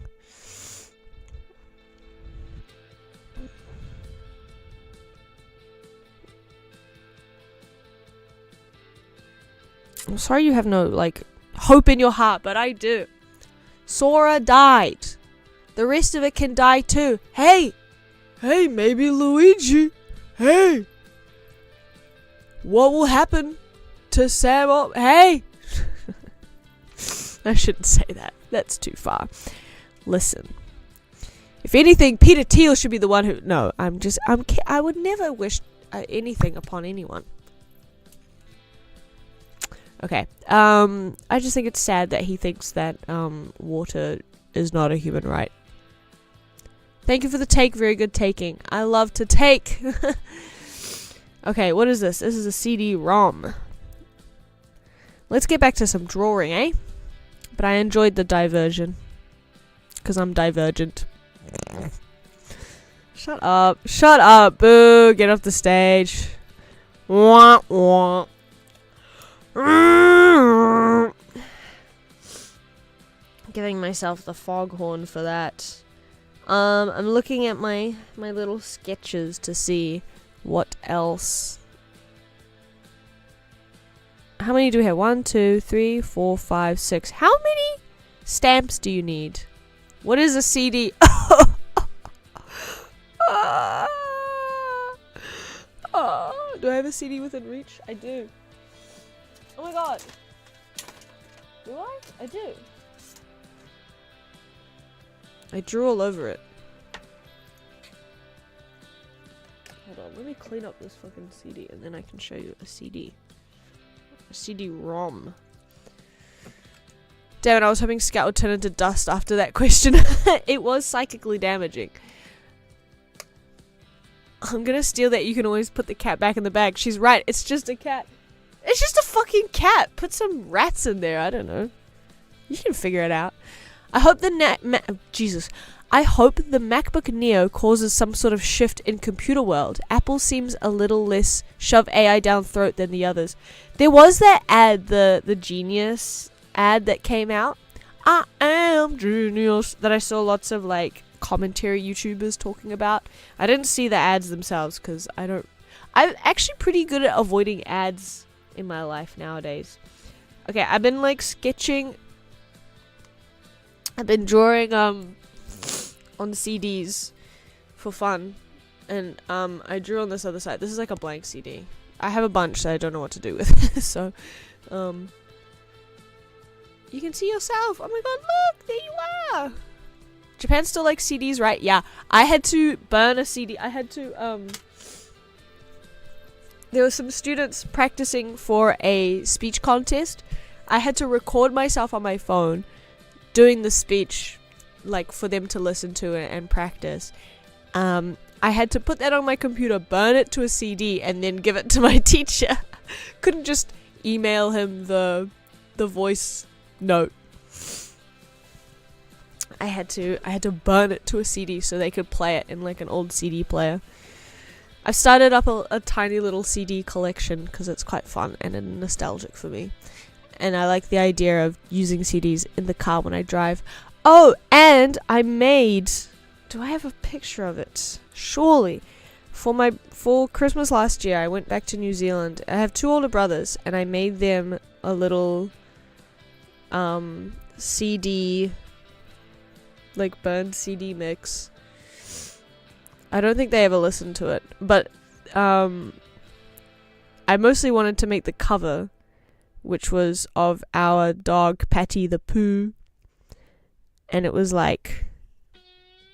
I'm sorry you have no, like, hope in your heart, but I do. Sora died. The rest of it can die too. Hey, maybe Luigi. Hey, what will happen to Sam? Hey, I shouldn't say that. That's too far. Listen, if anything, Peter Thiel should be the one who. No, I would never wish anything upon anyone. Okay. I just think it's sad that he thinks that water is not a human right. Thank you for the take. Very good taking. I love to take. Okay, what is this? This is a CD-ROM. Let's get back to some drawing, eh? But I enjoyed the diversion. Because I'm divergent. Shut up. Shut up. Boo. Get off the stage. Wah, wah. Giving myself the foghorn for that. I'm looking at my little sketches to see what else. How many do we have? 1, 2, 3, 4, 5, 6. How many stamps do you need? What is a CD? Do I have a CD within reach? I do. Oh my god. Do I? I do. I drew all over it. Hold on, let me clean up this fucking CD and then I can show you a CD. A CD-ROM. Damn it, I was hoping Scout would turn into dust after that question. It was psychically damaging. I'm gonna steal that. You can always put the cat back in the bag. She's right, it's just a cat. It's just a fucking cat. Put some rats in there, I don't know. You can figure it out. I hope the I hope the MacBook Neo causes some sort of shift in computer world. Apple seems a little less shove AI down throat than the others. There was that ad, the Genius ad that came out. I am genius. That I saw lots of like commentary YouTubers talking about. I didn't see the ads themselves because I'm actually pretty good at avoiding ads in my life nowadays. Okay, I've been like sketching. I've been drawing on CDs for fun, and I drew on this other side. This is like a blank CD. I have a bunch that I don't know what to do with. So you can see yourself. Oh my god, look, there you are. Japan still likes CDs, right? Yeah, I had to burn a CD. I had to there were some students practicing for a speech contest. I had to record myself on my phone doing the speech, like for them to listen to it and practice. I had to put that on my computer, burn it to a CD, and then give it to my teacher. Couldn't just email him the voice note. I had to burn it to a CD so they could play it in like an old CD player. I've started up a tiny little CD collection because it's quite fun and nostalgic for me. And I like the idea of using CDs in the car when I drive. Oh, and I made... Do I have a picture of it? Surely. For Christmas last year, I went back to New Zealand. I have 2 older brothers, and I made them a little CD... like burned CD mix. I don't think they ever listened to it. But I mostly wanted to make the cover, which was of our dog Patty the Pooh, and it was like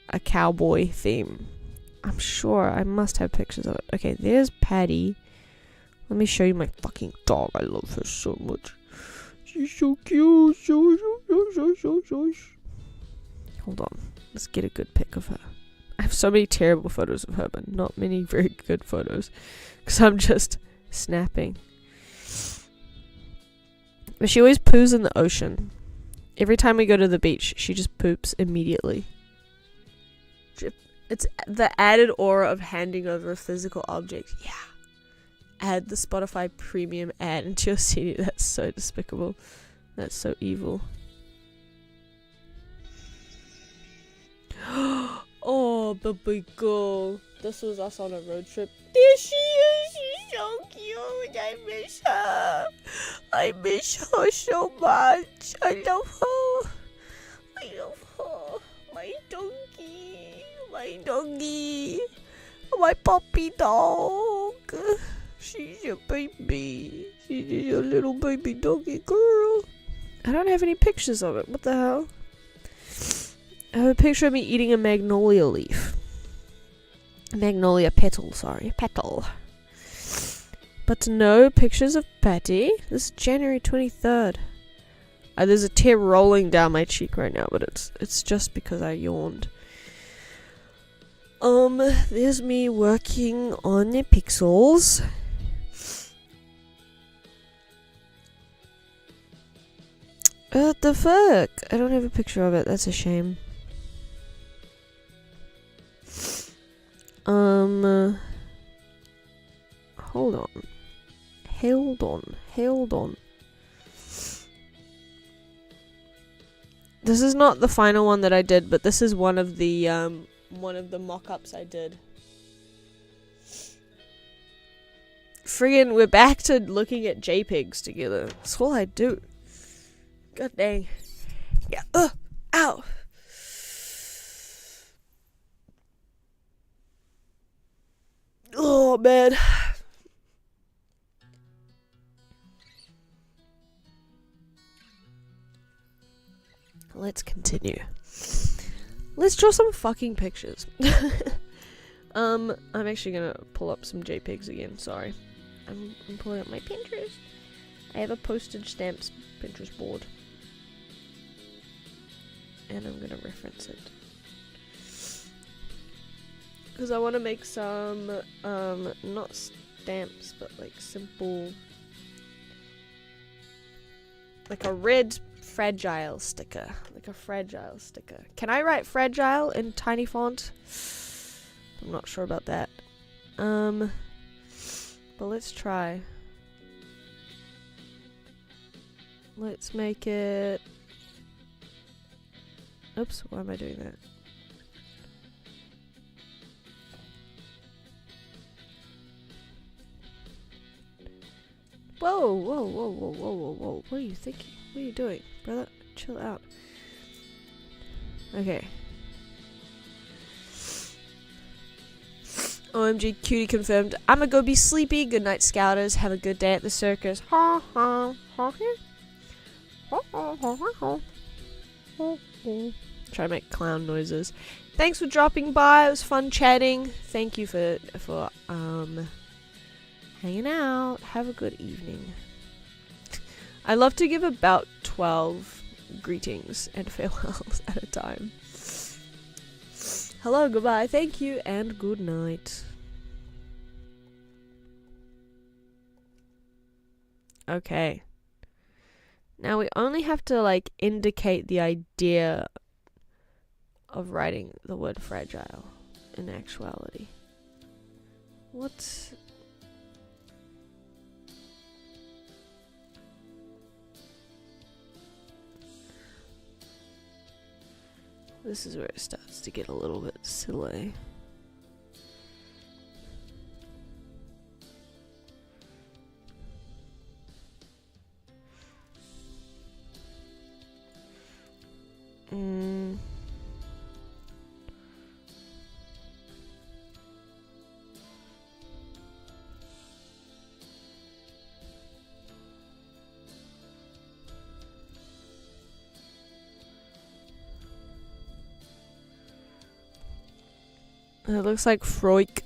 a cowboy theme. I'm sure I must have pictures of it. Okay, there's Patty. Let me show you my fucking dog. I love her so much. She's so cute. So. Hold on, let's get a good pic of her. I have so many terrible photos of her, but not many very good photos, because I'm just snapping. But she always poos in the ocean. Every time we go to the beach, she just poops immediately. It's the added aura of handing over a physical object. Yeah. Add the Spotify premium ad into your CD. That's so despicable. That's so evil. Oh, baby girl. This was us on a road trip. There she is. She's so cute. I miss her. I miss her so much. I love her. I love her. My donkey. My doggy. My puppy dog. She's a baby. She's a little baby doggy girl. I don't have any pictures of it. What the hell? I have a picture of me eating a magnolia leaf. Magnolia petal, sorry. Petal. But no pictures of Patty. This is January 23rd. There's a tear rolling down my cheek right now, but it's just because I yawned. There's me working on the pixels. What the fuck? I don't have a picture of it. That's a shame. Hold on. Hold on. This is not the final one that I did, but this is one of the mock-ups I did. Friggin', we're back to looking at JPEGs together. That's all I do. God dang. Yeah. Ow. Oh, man. Let's continue. Let's draw some fucking pictures. I'm actually gonna pull up some JPEGs again. Sorry. I'm pulling up my Pinterest. I have a postage stamps Pinterest board. And I'm gonna reference it. Because I want to make some, not stamps, but like simple, like a red fragile sticker. Like a fragile sticker. Can I write fragile in tiny font? I'm not sure about that. But let's try. Let's make it... Oops, why am I doing that? Whoa. What are you thinking? What are you doing? Brother, chill out. Okay. OMG, cutie confirmed. I'ma go be sleepy. Good night, scouters. Have a good day at the circus. Ha ha ha ha. Try to make clown noises. Thanks for dropping by. It was fun chatting. Thank you for hanging out. Have a good evening. I love to give about 12 greetings and farewells at a time. Hello, goodbye, thank you, and good night. Okay. Now we only have to, like, indicate the idea of writing the word fragile in actuality. What? This is where it starts to get a little bit silly. It looks like Freuk.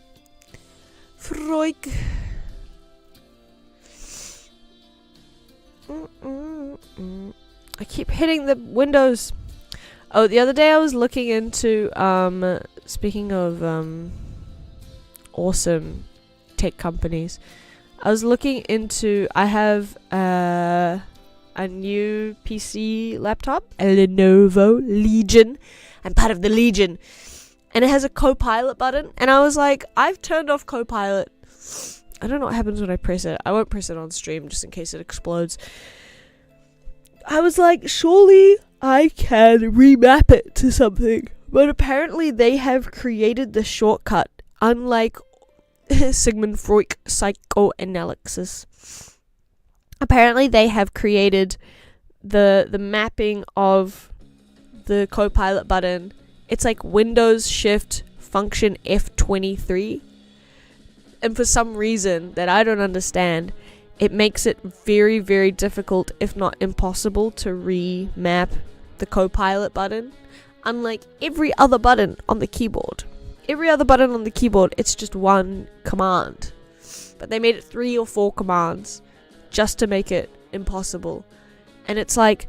I keep hitting the windows. Oh, the other day I was looking into, speaking of, awesome tech companies, I was looking into, I have, a new PC laptop, a Lenovo Legion. I'm part of the Legion. And it has a Copilot button. And I was like, I've turned off Copilot. I don't know what happens when I press it. I won't press it on stream just in case it explodes. I was like, surely I can remap it to something. But apparently they have created the shortcut. Unlike Sigmund Freud psychoanalysis. Apparently they have created the mapping of the Copilot button. It's like Windows Shift Function F23. And for some reason that I don't understand, it makes it very, very difficult, if not impossible, to remap the Copilot button. Unlike every other button on the keyboard. Every other button on the keyboard, it's just one command. But they made it 3 or 4 commands just to make it impossible. And it's like,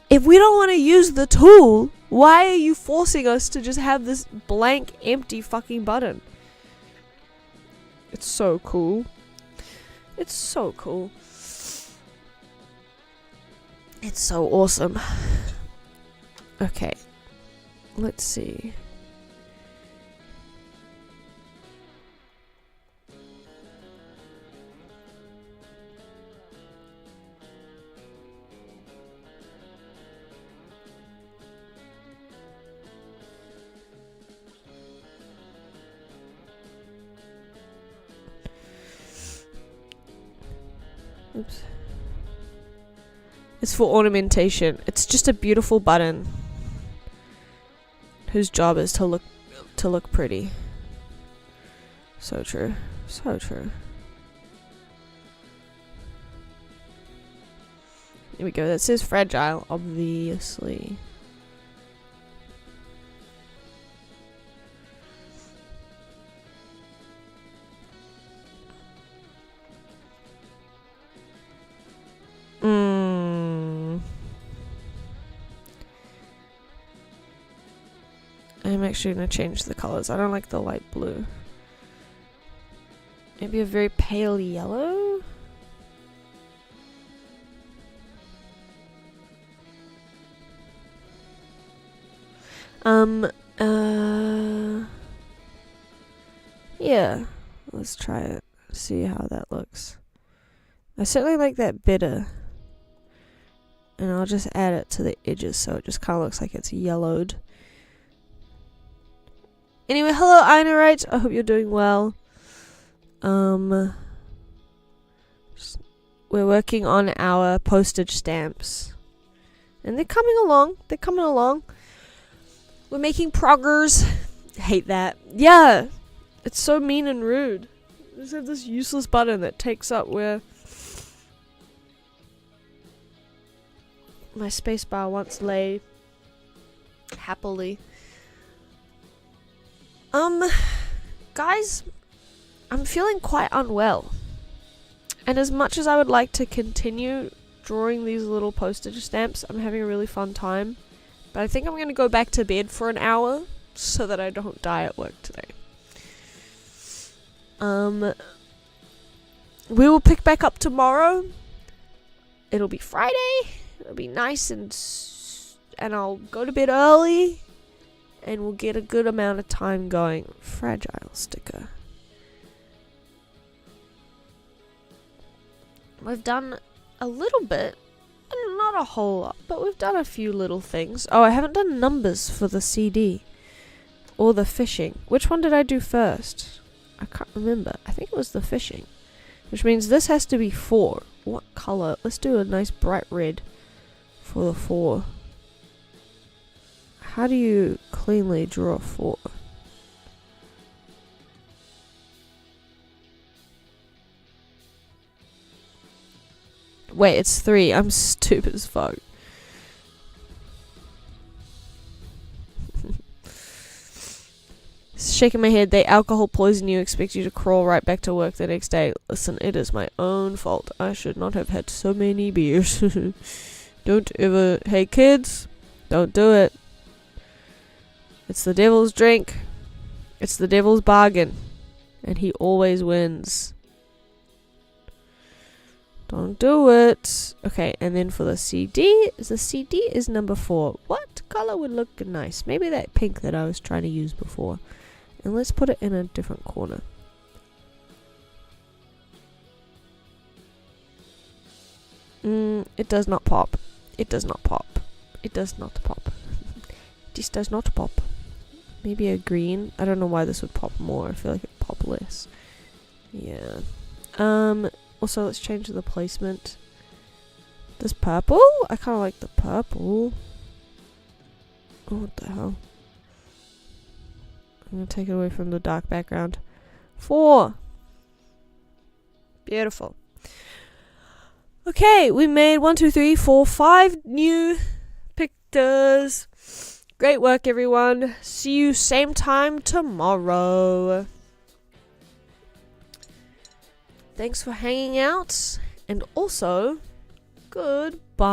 if we don't want to use the tool, why are you forcing us to just have this blank, empty fucking button? It's so cool. It's so cool. It's so awesome. Okay. Let's see. Oops. It's for ornamentation. It's just a beautiful button whose job is to look pretty. So true. So true. Here we go. That says fragile, obviously. I'm actually going to change the colors. I don't like the light blue. Maybe a very pale yellow? Yeah. Let's try it. See how that looks. I certainly like that better. And I'll just add it to the edges so it just kind of looks like it's yellowed. Anyway, hello Einarite. I hope you're doing well. We're working on our postage stamps. And they're coming along. They're coming along. We're making progress. Hate that. Yeah. It's so mean and rude. We just have this useless button that takes up where my spacebar once lay happily. Guys, I'm feeling quite unwell. And as much as I would like to continue drawing these little postage stamps, I'm having a really fun time. But I think I'm going to go back to bed for an hour so that I don't die at work today. We will pick back up tomorrow. It'll be Friday. It'll be nice and I'll go to bed early. And we'll get a good amount of time going. Fragile sticker. We've done a little bit. Not a whole lot. But we've done a few little things. Oh, I haven't done numbers for the CD. Or the fishing. Which one did I do first? I can't remember. I think it was the fishing. Which means this has to be 4. What color? Let's do a nice bright red for the 4. How do you cleanly draw 4? Wait, it's 3. I'm stupid as fuck. Shaking my head. They alcohol poison you, expect you to crawl right back to work the next day. Listen, it is my own fault. I should not have had so many beers. Don't ever... Hey kids, don't do it. It's the devil's drink. It's the devil's bargain. And he always wins. Don't do it. Okay, and then for the CD is number 4. What color would look nice? Maybe that pink that I was trying to use before. And let's put it in a different corner. It does not pop. It does not pop. It does not pop. This does not pop. Maybe a green. I don't know why this would pop more. I feel like it'd pop less. Yeah. Also, let's change the placement. This purple? I kind of like the purple. Oh, what the hell? I'm going to take it away from the dark background. 4. Beautiful. Okay, we made 1, 2, 3, 4, 5 new pictures. Great work, everyone. See you same time tomorrow. Thanks for hanging out. And also, goodbye.